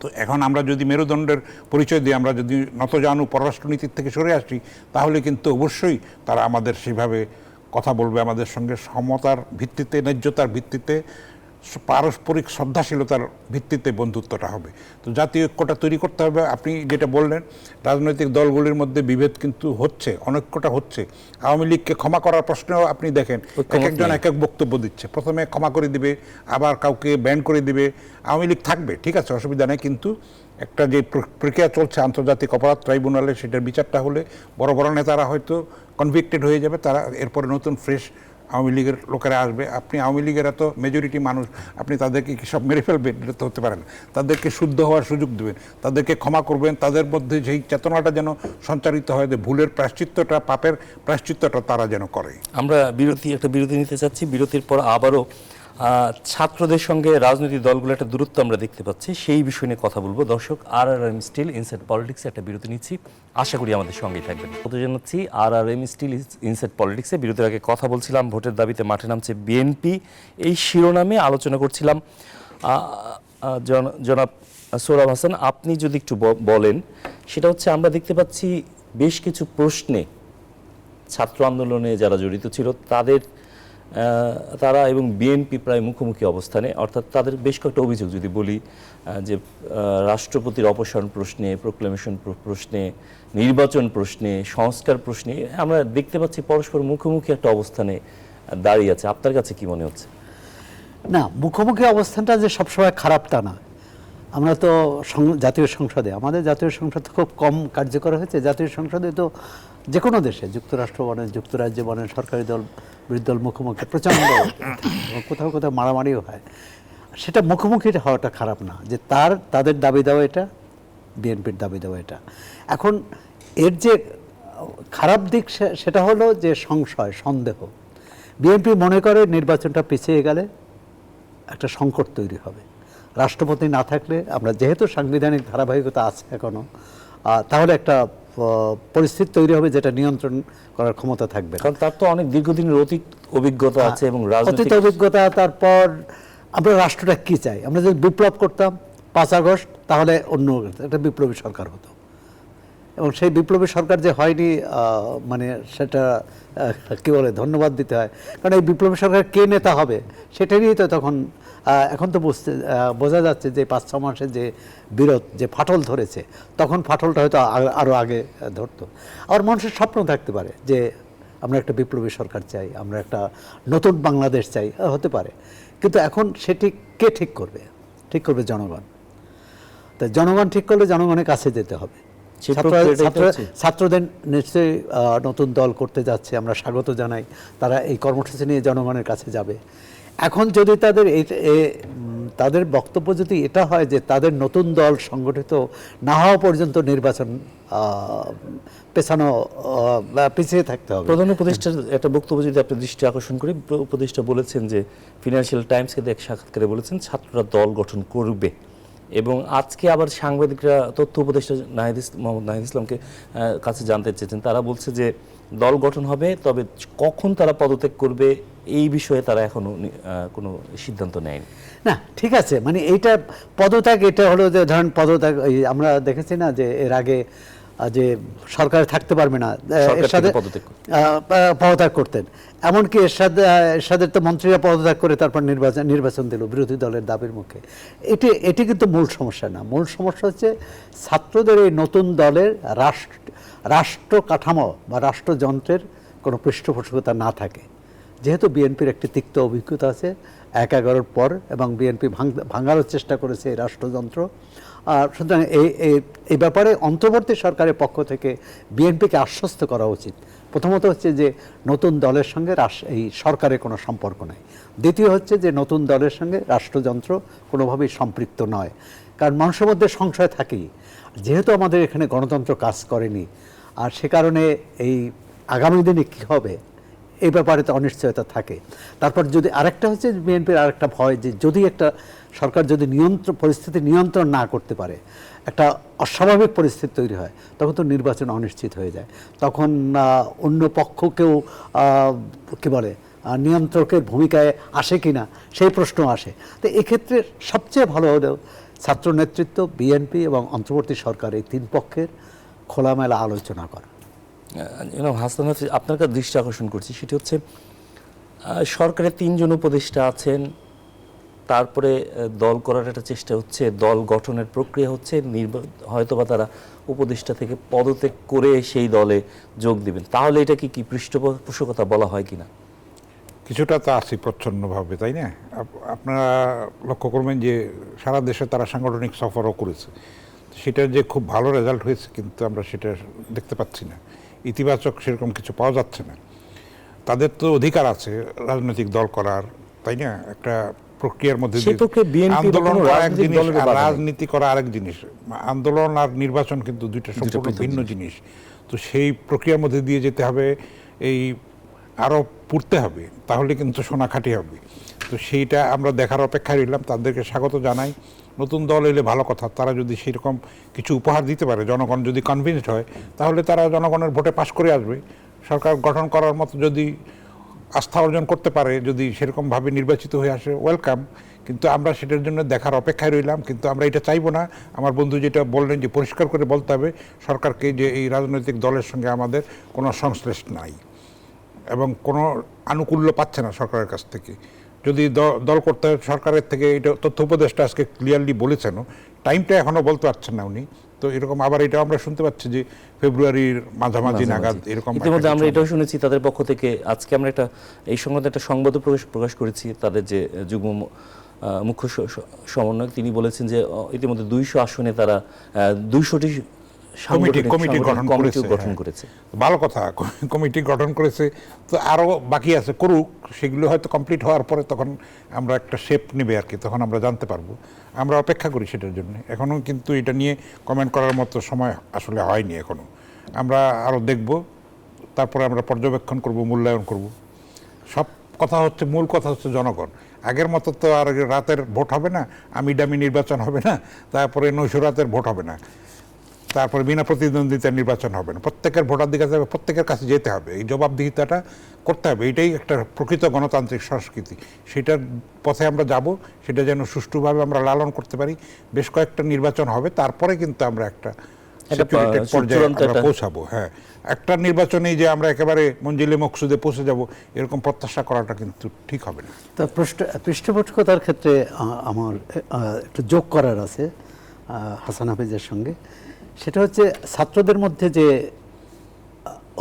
তো এখন আমরা যদি মেরুদণ্ডের পরিচয় দিই, আমরা যদি নতজানু পররাষ্ট্রনীতির থেকে সরে আসি, তাহলে কিন্তু অবশ্যই তারা আমাদের সেভাবে কথা বলবে, আমাদের সঙ্গে সমতার ভিত্তিতে, ন্যায্যতার ভিত্তিতে, পারস্পরিক শ্রদ্ধাশীলতার ভিত্তিতে বন্ধুত্বটা হবে। তো জাতীয় ঐক্যটা তৈরি করতে হবে। আপনি যেটা বললেন, রাজনৈতিক দলগুলির মধ্যে বিভেদ কিন্তু হচ্ছে, অনৈক্যটা হচ্ছে। আওয়ামী লীগকে ক্ষমা করার প্রশ্নেও আপনি দেখেন এক একজন এক এক বক্তব্য দিচ্ছে। প্রথমে ক্ষমা করে দিবে, আবার কাউকে ব্যান করে দিবে। আওয়ামী লীগ থাকবে, ঠিক আছে, অসুবিধা নেই, কিন্তু একটা যে প্রক্রিয়া চলছে আন্তর্জাতিক অপরাধ ট্রাইব্যুনালে, সেটার বিচারটা হলে বড় বড় নেতারা হয়তো কনভিক্টেড হয়ে যাবে, তারা এরপরে নতুন ফ্রেশ আওয়ামী লীগের লোকেরা আসবে। আপনি আওয়ামী লীগের এত মেজরিটি মানুষ, আপনি তাদেরকে কি সব মেরে ফেলবেন? এটা তো হতে পারে না। তাদেরকে শুদ্ধ হওয়ার সুযোগ দেবেন, তাদেরকে ক্ষমা করবেন, তাদের মধ্যে সেই চেতনাটা যেন সঞ্চারিত হয় যে ভুলের প্রায়শ্চিত্তটা, পাপের প্রায়শ্চিত্তটা তারা যেন করে। আমরা একটা বিরতি নিতে চাচ্ছি। বিরতির পর আবারও ছাত্রদের সঙ্গে রাজনৈতিক দলগুলো একটা দূরত্ব আমরা দেখতে পাচ্ছি, সেই বিষয় নিয়ে কথা বলবো। দর্শক, RRM স্টিল ইনসাইড পলিটিক্সে একটা বিরতি নিচ্ছি, আশা করি আমাদের সঙ্গেই থাকবেন। কত জানাচ্ছি RRM স্টিল ইনসাইড পলিটিক্সে। বিরতির আগে কথা বলছিলাম ভোটের দাবিতে মাঠে নামছে বিএনপি, এই শিরোনামে আলোচনা করছিলাম। জনাব সোহরাব হাসান, আপনি যদি একটু বলেন, সেটা হচ্ছে আমরা দেখতে পাচ্ছি বেশ কিছু প্রশ্নে ছাত্র আন্দোলনে যারা জড়িত ছিল তারা এবং বিএনপি প্রায় মুখোমুখি অবস্থানে। অর্থাৎ তাদের বেশ কয়েকটা অভিযোগ যদি বলি, যে রাষ্ট্রপতির অপসারণ প্রশ্নে, প্রোক্লেমেশন প্রশ্নে, নির্বাচন প্রশ্নে, সংস্কার প্রশ্নে আমরা দেখতে পাচ্ছি পরস্পর মুখোমুখি একটা অবস্থানে দাঁড়িয়ে আছে। আপনার কাছে কি মনে হচ্ছে? না, মুখোমুখি অবস্থানটা যে সবসময় খারাপ তা না। আমরা তো জাতীয় সংসদে, আমাদের জাতীয় সংসদ খুব কম কার্যকর হয়েছে। জাতীয় সংসদে তো যে কোনো দেশে, যুক্তরাষ্ট্র বলেন, যুক্তরাজ্যে বলেন, সরকারি দল বিরোধী দল মুখোমুখি প্রচণ্ড, কোথাও কোথাও মারামারিও হয়। সেটা মুখোমুখি হওয়াটা খারাপ না, যে তাদের দাবি দেওয়া এটা, বিএনপির দাবি দেওয়া এটা। এখন এর যে খারাপ দিক সেটা হলো যে সংশয়, সন্দেহ। বিএনপি মনে করে নির্বাচনটা পিছিয়ে গেলে একটা সংকট তৈরি হবে, রাষ্ট্রপতি না থাকলে, আমরা যেহেতু সাংবিধানিক ধারাবাহিকতা আছে এখনো, তাহলে একটা পরিস্থিতি তৈরি হবে যেটা নিয়ন্ত্রণ করার ক্ষমতা থাকবে। কারণ তার তো অনেক দীর্ঘদিনের অভিজ্ঞতা আছে এবং অতীত অভিজ্ঞতা। তারপর আমরা রাষ্ট্রটা কি চাই? আমরা যদি বিপ্লব করতাম 5 আগস্ট, তাহলে অন্য একটা বিপ্লবী সরকার হতো, এবং সেই বিপ্লবী সরকার যে হয়নি, মানে সেটা কি বলে, ধন্যবাদ দিতে হয়। কারণ এই বিপ্লবী সরকার কে নেতা হবে সেটা নিয়েই তো তখন, এখন তো বোঝা যাচ্ছে যে 5-6 মাসের যে বিরোধ, যে ফাটল ধরেছে, তখন ফাটলটা হয়তো আরও আগে ধরতো। আর মানুষের স্বপ্ন থাকতে পারে যে আমরা একটা বিপ্লবী সরকার চাই, আমরা একটা নতুন বাংলাদেশ চাই, হতে পারে। কিন্তু এখন সেটি কে ঠিক করবে? ঠিক করবে জনগণ। তাই জনগণ ঠিক করলে জনগণের কাছে যেতে হবে। ছাত্রদের নিশ্চয়ই নতুন দল করতে যাচ্ছে, আমরা স্বাগত জানাই। তারা এই কর্মসূচি নিয়ে জনগণের কাছে যাবে। এখন যদি তাদের বক্তব্য যদি এটা হয় যে তাদের নতুন দল সংগঠিত না হওয়া পর্যন্ত নির্বাচন পিছিয়ে থাকতে হবে। প্রধান উপদেষ্টার একটা বক্তব্য যদি আপনি দৃষ্টি আকর্ষণ করি, উপদেষ্টা বলেছেন যে ফিনান্সিয়াল টাইমসকে এক সাক্ষাৎকারে বলেছেন ছাত্ররা দল গঠন করবে, এবং আজকে আবার সাংবাদিকরা তথ্য উপদেষ্টা মোহাম্মদ নাহিদ ইসলামকে কাছে জানতে চেয়েছেন, তারা বলছে যে দল গঠন হবে, তবে কখন তারা পদত্যাগ করবে এই বিষয়ে তারা এখনো কোনো সিদ্ধান্ত নেয়নি। না ঠিক আছে, মানে এইটা পদত্যাগ, এটা হলো যে ধরেন পদত্যাগ, আমরা দেখেছি না যে এর আগে যে সরকারে থাকতে পারবে না, এরশাদের পদত্যাগ করতেন। এমনকি এরশাদের তো মন্ত্রীরা পদত্যাগ করে তারপর নির্বাচন দিল বিরোধী দলের দাবির মুখে। এটি কিন্তু মূল সমস্যা না। মূল সমস্যা হচ্ছে ছাত্রদের এই নতুন দলের রাষ্ট্র কাঠামো বা রাষ্ট্রযন্ত্রের কোনো পৃষ্ঠপোষকতা না থাকে। যেহেতু বিএনপির একটি তিক্ত অভিজ্ঞতা আছে ১/১১ পর, এবং বিএনপি ভাঙারও চেষ্টা করেছে এই রাষ্ট্রযন্ত্র। সুতরাং এই ব্যাপারে অন্তর্বর্তী সরকারের পক্ষ থেকে বিএনপিকে আশ্বস্ত করা উচিত। প্রথমত হচ্ছে যে নতুন দলের সঙ্গে এই সরকারের কোনো সম্পর্ক নেই। দ্বিতীয় হচ্ছে যে নতুন দলের সঙ্গে রাষ্ট্রযন্ত্র কোনোভাবেই সম্পৃক্ত নয়, কারণ মানুষের মধ্যে সংশয় থাকেই। যেহেতু আমাদের এখানে গণতন্ত্র কাজ করেনি, আর সে কারণে এই আগামী দিনে কী হবে এই ব্যাপারে তো অনিশ্চয়তা থাকে। তারপর যদি আরেকটা হচ্ছে বিএনপির আরেকটা ভয়, যে যদি একটা সরকার যদি পরিস্থিতি নিয়ন্ত্রণ না করতে পারে, একটা অস্বাভাবিক পরিস্থিতি তৈরি হয়, তখন তো নির্বাচন অনিশ্চিত হয়ে যায়। তখন অন্য পক্ষকেও কী বলে নিয়ন্ত্রকের ভূমিকায় আসে কি না সেই প্রশ্ন আসে। তো এক্ষেত্রে সবচেয়ে ভালো হলো ছাত্র নেতৃত্ব, বিএনপি এবং অন্তর্বর্তী সরকার এই তিন পক্ষের খোলামেলা আলোচনা করা। হাসান হাফিজ, আপনার কাছে দৃষ্টি আকর্ষণ করছি, সেটি হচ্ছে সরকারের ৩ জন উপদেষ্টা আছেন, তারপরে দল করার একটা চেষ্টা হচ্ছে, দল গঠনের প্রক্রিয়া হচ্ছে, হয়তোবা তারা উপদেষ্টা থেকে পদত্যাগ করে সেই দলে যোগ দিবেন। তাহলে এটা কি পৃষ্ঠপোষকতা বলা হয় কিনা? কিছুটা তো আছে প্রচ্ছন্নভাবে, তাই না? আপনারা লক্ষ্য করবেন যে সারা দেশে তারা সাংগঠনিক সফরও করেছে, সেটার যে খুব ভালো রেজাল্ট হয়েছে কিন্তু আমরা সেটা দেখতে পাচ্ছি না, ইতিবাচক সেরকম কিছু পাওয়া যাচ্ছে না। তাদের তো অধিকার আছে রাজনৈতিক দল করার, তাই না? একটা প্রক্রিয়ার মধ্যে আন্দোলন করা এক জিনিস, রাজনীতি করা আরেক জিনিস। আন্দোলন আর নির্বাচন কিন্তু দুইটা সম্পূর্ণ ভিন্ন জিনিস। তো সেই প্রক্রিয়ার মধ্যে দিয়ে যেতে হবে, এই আরও পড়তে হবে, তাহলে কিন্তু সোনা খাঁটি হবে। তো সেইটা আমরা দেখার অপেক্ষায় রইলাম। তাদেরকে স্বাগত জানাই। নতুন দল এলে ভালো কথা, তারা যদি সেরকম কিছু উপহার দিতে পারে, জনগণ যদি কনভিন্সড হয়, তাহলে তারা জনগণের ভোটে পাশ করে আসবে। সরকার গঠন করার মতো যদি আস্থা অর্জন করতে পারে, যদি সেরকমভাবে নির্বাচিত হয়ে আসে, ওয়েলকাম। কিন্তু আমরা সেটার জন্য দেখার অপেক্ষায় রইলাম। কিন্তু আমরা এটা চাইবো না, আমার বন্ধু যেটা বললেন যে পরিষ্কার করে বলতে হবে সরকারকে যে এই রাজনৈতিক দলের সঙ্গে আমাদের কোনো সংশ্লেষ নাই এবং কোনো আনুকূল্য পাচ্ছে না সরকারের কাছ থেকে। যদি দল করতে হয় সরকারের থেকে, এটা তথ্য উপদেষ্টা আজকে ক্লিয়ারলি বলেছেন, টাইমটা এখনও বলতে পারছেন না উনি। তো এরকম আবার এটাও আমরা শুনতে পাচ্ছি যে ফেব্রুয়ারির মাঝামাঝি নাগাদ এরকম। ইতিমধ্যে আমরা এটাও শুনেছি তাদের পক্ষ থেকে। আজকে আমরা এই সংক্রান্ত একটা সংবাদ প্রকাশ করেছি। তাদের যে যুগ্ম মুখ্য সমন্বয়ক তিনি বলেছেন যে ইতিমধ্যে 200 আসনে তারা 200টি কমিটি গঠন করেছে। ভালো কথা, কমিটি গঠন করেছে। তো আরও বাকি আছে, করুক। সেগুলো হয়তো কমপ্লিট হওয়ার পরে তখন আমরা একটা শেপ নেবে আর কি, তখন আমরা জানতে পারবো। আমরা অপেক্ষা করি সেটার জন্য। এখনও কিন্তু এটা নিয়ে কমেন্ট করার মতো সময় আসলে হয়নি এখনও। আমরা আরও দেখব, তারপরে আমরা পর্যবেক্ষণ করব, মূল্যায়ন করব। সব কথা হচ্ছে, মূল কথা হচ্ছে জনগণ। আগের মতো তো আর রাতের ভোট হবে না, আমি ডামি নির্বাচন হবে না, তারপরে নৈশরাতের ভোট হবে না, তারপরে বিনা প্রতিদ্বন্দ্বিতার নির্বাচন হবে না। প্রত্যেকের ভোটাধিকার যাবে, প্রত্যেকের কাছে যেতে হবে, এই জবাবদিহিতাটা করতে হবে। এটাই একটা প্রকৃত গণতান্ত্রিক সংস্কৃতি। সেটার পথে আমরা যাব, সেটা যেন সুষ্ঠুভাবে আমরা লালন করতে পারি। বেশ কয়েকটা নির্বাচন হবে, তারপরে কিন্তু আমরা একটা পর্যায়ে আমরা পৌঁছাবো। হ্যাঁ, একটা নির্বাচনেই যে আমরা একেবারে মঞ্জিলে মকসুদে পৌঁছে যাব, এরকম প্রত্যাশা করাটা কিন্তু ঠিক হবে না। তা পৃষ্ঠপোষকতার ক্ষেত্রে আমার একটু যোগ করার আছে হাসান হাফিজের সঙ্গে। সেটা হচ্ছে ছাত্রদের মধ্যে যে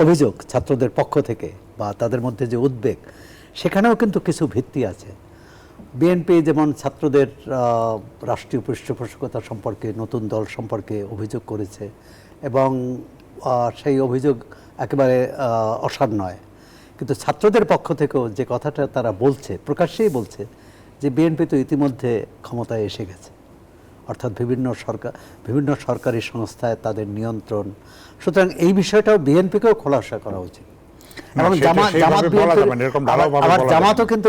অভিযোগ, ছাত্রদের পক্ষ থেকে বা তাদের মধ্যে যে উদ্বেগ, সেখানেও কিন্তু কিছু ভিত্তি আছে। বিএনপি যেমন ছাত্রদের রাষ্ট্রীয় পৃষ্ঠপোষকতা সম্পর্কে, নতুন দল সম্পর্কে অভিযোগ করেছে, এবং সেই অভিযোগ একেবারে অসার নয়। কিন্তু ছাত্রদের পক্ষ থেকেও যে কথাটা তারা বলছে, প্রকাশ্যেই বলছে যে বিএনপি তো ইতিমধ্যে ক্ষমতায় এসে গেছে, অর্থাৎ বিভিন্ন সরকারি সংস্থায় তাদের নিয়ন্ত্রণ। সুতরাং এই বিষয়টাও বিএনপিকেও খোলাসা করা উচিত। এবং সেটা সেইভাবে বলা যাবে না, এরকম ঢালাওভাবে আবার বলা যাবে না। জামাতও কিন্তু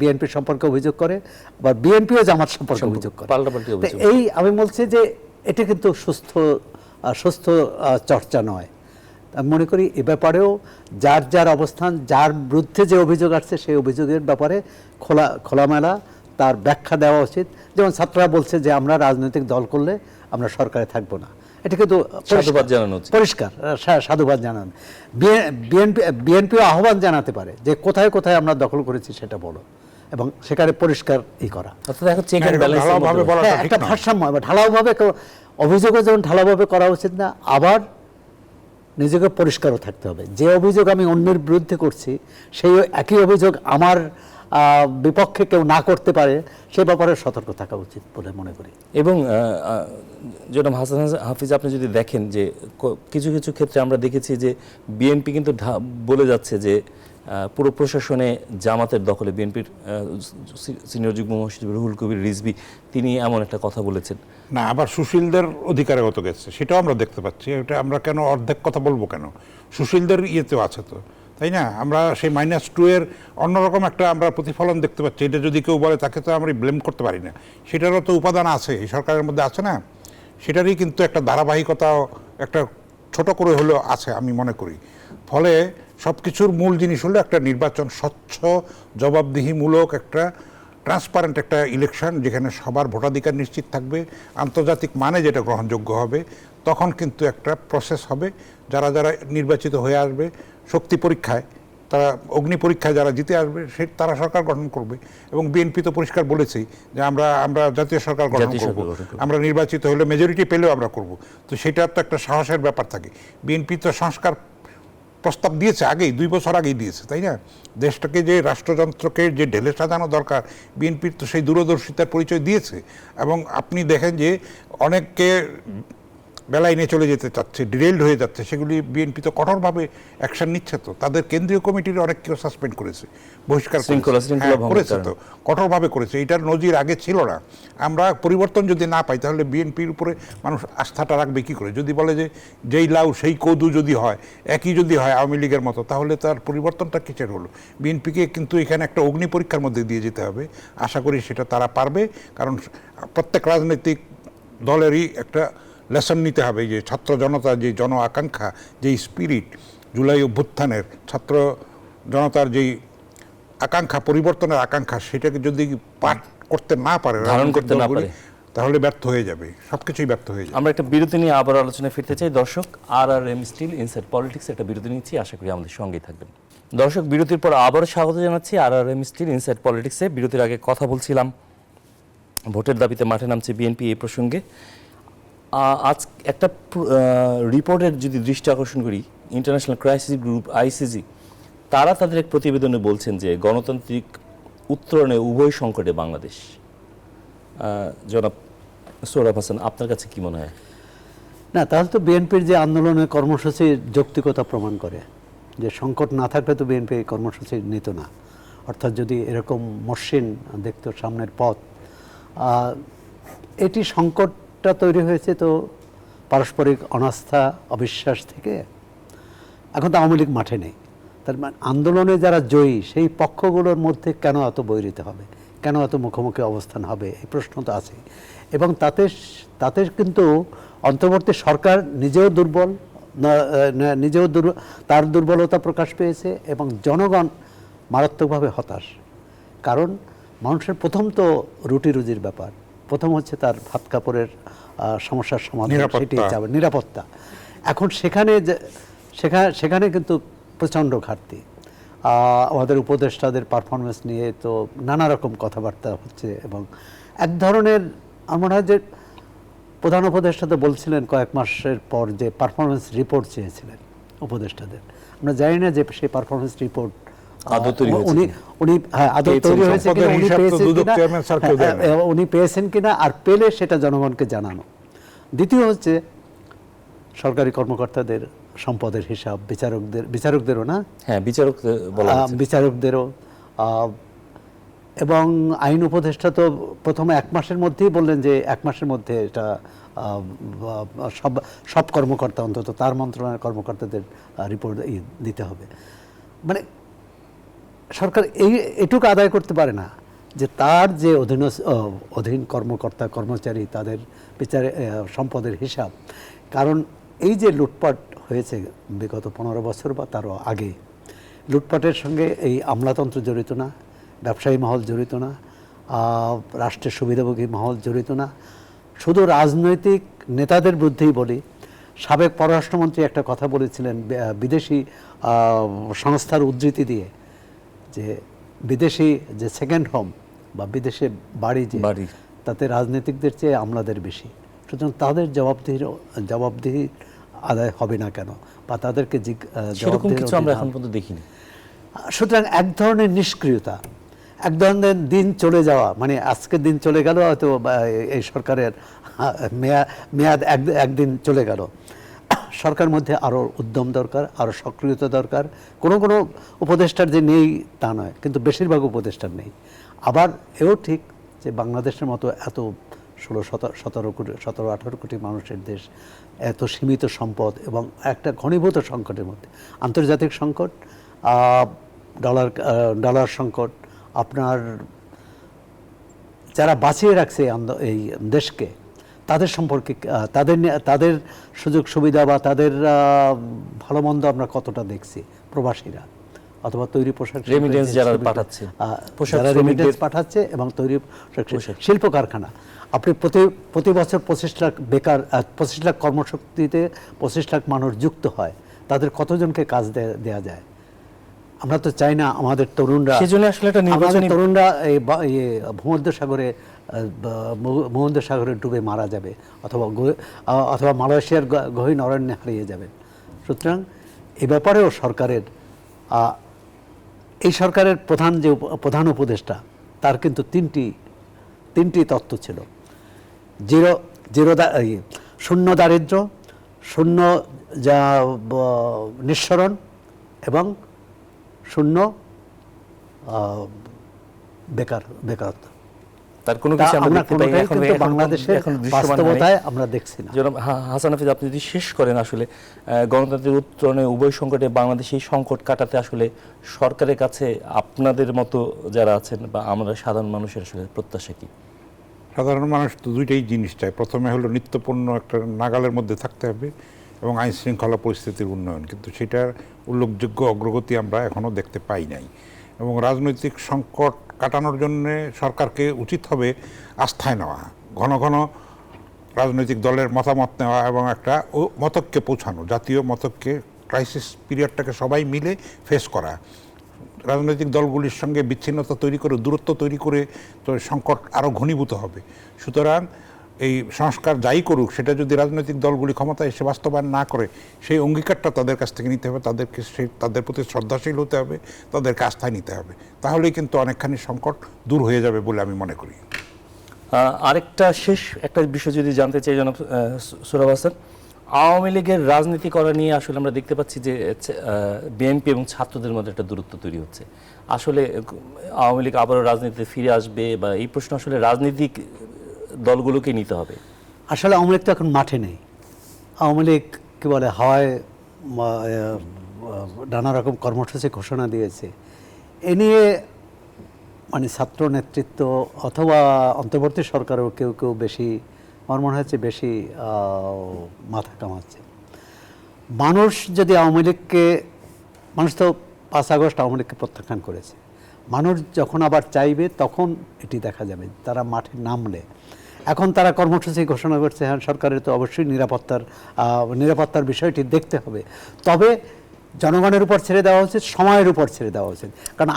বিএনপি সম্পর্কে অভিযোগ করে, আবার বিএনপিও জামাত সম্পর্কে অভিযোগ করে। পাল্টাপাল্টি তো অভিযোগ। এই আমি বলছি যে এটা কিন্তু সুস্থ চর্চা নয়। আমি মনে করি এ ব্যাপারেও যার যার অবস্থান, যার বিরুদ্ধে যে অভিযোগ আসছে সেই অভিযোগের ব্যাপারে খোলামেলা তার ব্যাখ্যা দেওয়া উচিত। যেমন ছাত্ররা বলছে যে আমরা রাজনৈতিক দল করলে আমরা সরকারে থাকবো না, এটা কিন্তু সাধুবাদ জানানো উচিত। পরিষ্কার সাধুবাদ জানান। বিএনপিও আহ্বান জানাতে পারে যে কোথায় কোথায় আমরা দখল করেছি সেটা বলো, এবং সেখানে পরিষ্কার করা। অর্থাৎ এখন চেক এন্ড এরকম ঢালাওভাবে ব্যালেন্স বলাটা হ্যাঁ, ঠিক একটা নয়। ভারসাম্য, ঢালাওভাবে অভিযোগও যেমন ঢালাওভাবে করা উচিত না, আবার নিজেকে পরিষ্কারও থাকতে হবে। যে অভিযোগ আমি অন্যের বিরুদ্ধে করছি সেই একই অভিযোগ আমার বিপক্ষে কেউ না করতে পারে, সে ব্যাপারে সতর্ক থাকা উচিত বলে মনে করি। এবং জনাব হাসান হাফিজ, আপনি যদি দেখেন যে কিছু কিছু ক্ষেত্রে আমরা দেখেছি যে বিএনপি কিন্তু বলে যাচ্ছে যে পুরো প্রশাসনে জামাতের দখলে। বিএনপির সিনিয়র যুগ্ম মহাসচিব রুহুল কবির রিজভী তিনি এমন একটা কথা বলেছেন। না, আবার সুশীলদের অধিকারে কত গেছে সেটাও আমরা দেখতে পাচ্ছি। এটা আমরা কেন অর্ধেক কথা বলবো কেন? সুশীলদের ইয়েতেও আছে তো, তাই না? আমরা সেই -2 এর অন্যরকম একটা আমরা প্রতিফলন দেখতে পাচ্ছি। এটা যদি কেউ বলে তাকে তো আমরা ব্লেম করতে পারি না, সেটারও তো উপাদান আছে, এই সরকারের মধ্যে আছে না? সেটারই কিন্তু একটা ধারাবাহিকতাও একটা ছোট করে হলেও আছে আমি মনে করি। ফলে সব কিছুর মূল জিনিস হলো একটা নির্বাচন, স্বচ্ছ জবাবদিহিমূলক একটা ট্রান্সপারেন্ট একটা ইলেকশন, যেখানে সবার ভোটাধিকার নিশ্চিত থাকবে, আন্তর্জাতিক মানে যেটা গ্রহণযোগ্য হবে। তখন কিন্তু একটা প্রসেস হবে, যারা যারা নির্বাচিত হয়ে আসবে শক্তি পরীক্ষায়, তারা অগ্নি পরীক্ষায় যারা জিতে আসবে তারা সরকার গঠন করবে। এবং বিএনপি তো পরিষ্কার বলেছেই যে আমরা জাতীয় সরকার গঠন করব, আমরা নির্বাচিত হলে মেজরিটি পেলেও আমরা করব। তো সেটা তো একটা সাহসের ব্যাপার থাকে। বিএনপি তো সংস্কার প্রস্তাব দিয়েছে আগেই, 2 বছর আগেই দিয়েছে, তাই না? দেশটাকে যে রাষ্ট্রযন্ত্রকে যে ঢেলে সাজানো দরকার, বিএনপির তো সেই দূরদর্শিতার পরিচয় দিয়েছে। এবং আপনি দেখেন যে অনেককে বেলায় নিয়ে চলে যেতে চাচ্ছে, ডিরেইলড হয়ে যাচ্ছে, সেগুলি বিএনপি তো কঠোরভাবে অ্যাকশন নিচ্ছে। তো তাদের কেন্দ্রীয় কমিটির অনেক কেউ সাসপেন্ড করেছে, বহিষ্কার করেছে, তো কঠোরভাবে করেছে। এটার নজির আগে ছিল না। আমরা পরিবর্তন যদি না পাই তাহলে বিএনপির উপরে মানুষ আস্থাটা রাখবে কী করে? যদি বলে যে যেই লাউ সেই কদু যদি হয়, একই যদি হয় আওয়ামী লীগের মতো, তাহলে তার পরিবর্তনটা কিসের হলো? বিএনপিকে কিন্তু এখানে একটা অগ্নি পরীক্ষার মধ্যে দিয়ে যেতে হবে। আশা করি সেটা তারা পারবে, কারণ প্রত্যেক রাজনৈতিক দলেরই একটা লেসন নিতে হবে যে ছাত্র জনতা যে জন আকাঙ্ক্ষা, যেই স্পিরিট, জুলাই অভ্যুত্থানের ছাত্র জনতার যেই আকাঙ্ক্ষা, পরিবর্তনের আকাঙ্ক্ষা, সেটাকে যদি পাঠ করতে না পারে, ধারণ করতে না পারে, তাহলে ব্যর্থ হয়ে যাবে, সবকিছুই ব্যর্থ হয়ে যাবে। আমরা একটা বিরতি নিয়ে আবার আলোচনায় ফিরতে চাই। দর্শক, RRM স্টিল ইনসাইড পলিটিক্স একটা বিরতি নিচ্ছি, আশা করি আমাদের সঙ্গেই থাকবেন। দর্শক, বিরতির পর আবারও স্বাগত জানাচ্ছি RRM স্টিল ইনসাইড পলিটিক্সে। বিরতির আগে কথা বলছিলাম ভোটের দাবিতে মাঠে নামছে বিএনপি এই প্রসঙ্গে। আজ একটা রিপোর্টের যদি দৃষ্টি আকর্ষণ করি, ইন্টারন্যাশনাল ক্রাইসিস গ্রুপ ICG, তারা তাদের এক প্রতিবেদনে বলছেন যে গণতান্ত্রিক উত্তরণে উভয় সংকটে বাংলাদেশ। জনাব সোহরাব হাসান, আপনার কাছে কি মনে হয়? না, তাহলে তো বিএনপির যে আন্দোলনের কর্মসূচির যৌক্তিকতা প্রমাণ করে যে সংকট না থাকলে তো বিএনপি এই কর্মসূচি নিত না। অর্থাৎ যদি এরকম মসৃণ দেখতো সামনের পথ, এটি সংকটটা তৈরি হয়েছে তো পারস্পরিক অনাস্থা, অবিশ্বাস থেকে। এখন তো আওয়ামী লীগ মাঠে নেই, তার মানে আন্দোলনে যারা জয়ী সেই পক্ষগুলোর মধ্যে কেন এত বৈরিতা হবে, কেন এত মুখোমুখি অবস্থান হবে, এই প্রশ্ন তো আছে। এবং তাতে কিন্তু অন্তর্বর্তী সরকার নিজেও দুর্বল, তার দুর্বলতা প্রকাশ পেয়েছে, এবং জনগণ মারাত্মকভাবে হতাশ। কারণ মানুষের প্রথম তো রুটি রুজির ব্যাপার, প্রথম হচ্ছে তার ভাত কাপড়ের সমস্যার সমাধান, সেটি চাবে নিরাপত্তা। এখন সেখানে কিন্তু প্রচণ্ড ঘাটতি। আমাদের উপদেষ্টাদের পারফরমেন্স নিয়ে তো নানা রকম কথাবার্তা হচ্ছে, এবং এক ধরনের আমার মনে হয় যে প্রধান উপদেষ্টা তো বলছিলেন কয়েক মাসের পর যে পারফরমেন্স রিপোর্ট চেয়েছিলেন উপদেষ্টাদের। আমরা জানি না যে সেই পারফরমেন্স রিপোর্ট উনি পেয়েছেন কিনা, আর পেলে সেটা জনগণকে জানানো। দ্বিতীয় হচ্ছে সরকারি কর্মকর্তাদের সম্পদের হিসাব, বিচারকদেরও না, হ্যাঁ বিচারকদেরও। এবং আইন উপদেষ্টা তো প্রথমে 1 মাসের মধ্যেই বললেন যে 1 মাসের মধ্যে এটা সব সব কর্মকর্তা, অন্তত তার মন্ত্রণালয়ের কর্মকর্তাদের রিপোর্ট দিতে হবে। মানে সরকার এটুকু আদায় করতে পারে না যে তার যে অধীন কর্মকর্তা কর্মচারী তাদের বিচারে সম্পদের হিসাব। কারণ এই যে লুটপাট হয়েছে বিগত 15 বছর বা তারও আগে, লুটপাটের সঙ্গে এই আমলাতন্ত্র জড়িত না, ব্যবসায়ী মহল জড়িত না, রাষ্ট্রের সুবিধাভোগী মহল জড়িত না, শুধু রাজনৈতিক নেতাদের বুদ্ধিই বলি। সাবেক পররাষ্ট্রমন্ত্রী একটা কথা বলেছিলেন বিদেশি সংস্থার উদ্ধৃতি দিয়ে, যে বিদেশি যে সেকেন্ড হোম বা বিদেশে বাড়ি যে, তাতে রাজনীতিকদের চেয়ে আমলাদের বেশি। সুতরাং তাদের জবাবদিহি আদায় হবে না কেন, বা তাদেরকে আমরা এখন পর্যন্ত দেখিনি। সুতরাং এক ধরনের নিষ্ক্রিয়তা, এক ধরনের দিন চলে যাওয়া, মানে আজকের দিন চলে গেল, হয়তো এই সরকারের মেয়াদ একদিন চলে গেল। সরকার মধ্যে আরও উদ্যম দরকার, আরও সক্রিয়তা দরকার। কোনো কোনো উপদেষ্টার যে নেই তা নয়, কিন্তু বেশিরভাগ উপদেষ্টার নেই। আবার এও ঠিক যে বাংলাদেশের মতো এত 17-18 কোটি মানুষের দেশ, এত সীমিত সম্পদ এবং একটা ঘনীভূত সংকটের মধ্যে, আন্তর্জাতিক সংকট, ডলার সংকট, আপনার যারা বাঁচিয়ে রাখছে এই দেশকে তাদের সম্পর্কে, তাদের সুযোগ সুবিধা বা তাদের ভালো মন্দ আমরা কতটা দেখছি। প্রবাসীরা অথবা তৈরি পোশাক রেমিটেন্স যারা পাঠাচ্ছে, যারা রেমিটেন্স পাঠাচ্ছে এবং তৈরি শিল্প কারখানা, আপনি প্রতি বছর 25 লাখ বেকার, 25 লাখ কর্মশক্তিতে 25 লাখ মানুষ যুক্ত হয়, তাদের কতজনকে কাজ দেয়া যায়? আমরা তো চাই না আমাদের তরুণরা, সেজন্য আসলে একটা নির্বাচনী তরুণরা এই ভূমধ্যসাগরে ডুবে মারা যাবে, অথবা মালয়েশিয়ার গহীন অরণ্যে হারিয়ে যাবে। সুতরাং এ ব্যাপারেও এই সরকারের প্রধান উপদেষ্টা, তার কিন্তু তিনটি তত্ত্ব ছিল: শূন্য দারিদ্র্য, শূন্য নিঃসরণ এবং শূন্য বেকারত্ব। তার কোনো কিছু আমরা দেখতে পাই এখন বাংলাদেশের বাস্তবতায় আমরা দেখছি না। জনাব হাসান হাফিজ, আপনি যদি শেষ করেন, আসলে গণতান্ত্রিক উত্তরণে উভয় সংকটে বাংলাদেশ এই সংকট কাটাতে আসলে সরকারের কাছে আপনাদের মতো যারা আছেন বা আমরা সাধারণ মানুষের আসলে প্রত্যাশা কি? সাধারণ মানুষ তো দুইটাই জিনিস চায়। প্রথমে হলো নিত্যপণ্য একটা নাগালের মধ্যে থাকতে হবে এবং আইন শৃঙ্খলা পরিস্থিতির উন্নয়ন, কিন্তু সেটার উল্লেখযোগ্য অগ্রগতি আমরা এখনও দেখতে পাই নাই। এবং রাজনৈতিক সংকট কাটানোর জন্য সরকারকে উচিত হবে আস্থায় নেওয়া, ঘন ঘন রাজনৈতিক দলের মতামত নেওয়া এবং একটা মতৈক্যে পৌঁছানো, জাতীয় মতৈক্যে, ক্রাইসিস পিরিয়ডটাকে সবাই মিলে ফেস করা। রাজনৈতিক দলগুলির সঙ্গে বিচ্ছিন্নতা তৈরি করে, দূরত্ব তৈরি করে তো সংকট আরও ঘনীভূত হবে। সুতরাং এই সংস্কার যাই করুক, সেটা যদি রাজনৈতিক দলগুলি ক্ষমতায় এসে বাস্তবায়ন না করে, সেই অঙ্গীকারটা তাদের কাছ থেকে নিতে হবে, তাদের প্রতি শ্রদ্ধাশীল হতে হবে, তাদেরকে আস্থায় নিতে হবে। তাহলেই কিন্তু অনেকখানি সংকট দূর হয়ে যাবে বলে আমি মনে করি। আরেকটা একটা বিষয় যদি জানতে চাই জনাব সোহরাব হাসান, আওয়ামী লীগের রাজনীতি করা নিয়ে আসলে আমরা দেখতে পাচ্ছি যে বিএনপি এবং ছাত্রদের মধ্যে একটা দূরত্ব তৈরি হচ্ছে। আসলে আওয়ামী লীগ আবারও রাজনীতিতে ফিরে আসবে, বা এই প্রশ্ন আসলে রাজনীতিক দলগুলোকে নিতে হবে? আসলে আওয়ামী লীগ তো এখন মাঠে নেই। আওয়ামী লীগ কি বলে, হাওয়ায় নানা রকম কর্মসূচি ঘোষণা দিয়েছে। এ নিয়ে মানে ছাত্র নেতৃত্ব অথবা অন্তর্বর্তী সরকারও কেউ বেশি, আমার মনে হচ্ছে বেশি মাথা কামাচ্ছে। মানুষ যদি আওয়ামী লীগকে, মানুষ তো 5 আগস্ট আওয়ামী লীগকে প্রত্যাখ্যান করেছে, মানুষ যখন আবার চাইবে তখন এটি দেখা যাবে, তারা মাঠে নামলে। এখন তারা কর্মসূচি ঘোষণা করছে, হ্যাঁ সরকারের তো অবশ্যই নিরাপত্তার বিষয়টি দেখতে হবে, তবে জনগণের উপর ছেড়ে দেওয়া উচিত, সময়ের উপর ছেড়ে দেওয়া উচিত। কারণ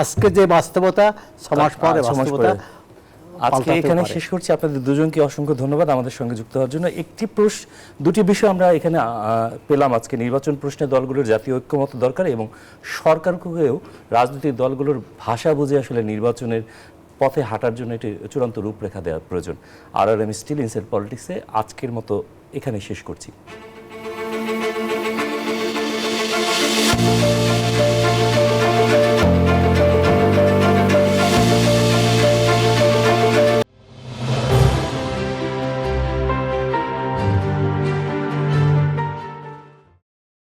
আজকে যে বাস্তবতা, 6 মাস পরে বাস্তবতা। আজকে এখানে শেষ করছি। আপনাদের দুজনকে অসংখ্য ধন্যবাদ আমাদের সঙ্গে যুক্ত হওয়ার জন্য। দুটি বিষয় আমরা এখানে পেলাম আজকে। নির্বাচন প্রশ্নে দলগুলোর জাতীয় ঐক্যমত দরকার এবং সরকারকেও রাজনৈতিক দলগুলোর ভাষা বুঝে আসলে নির্বাচনের পথে হাঁটার জন্য এটি চূড়ান্ত রূপরেখা দেওয়ার প্রয়োজন। RRM স্টিল ইনসাইড পলিটিক্সে আজকের মতো এখানে শেষ করছি।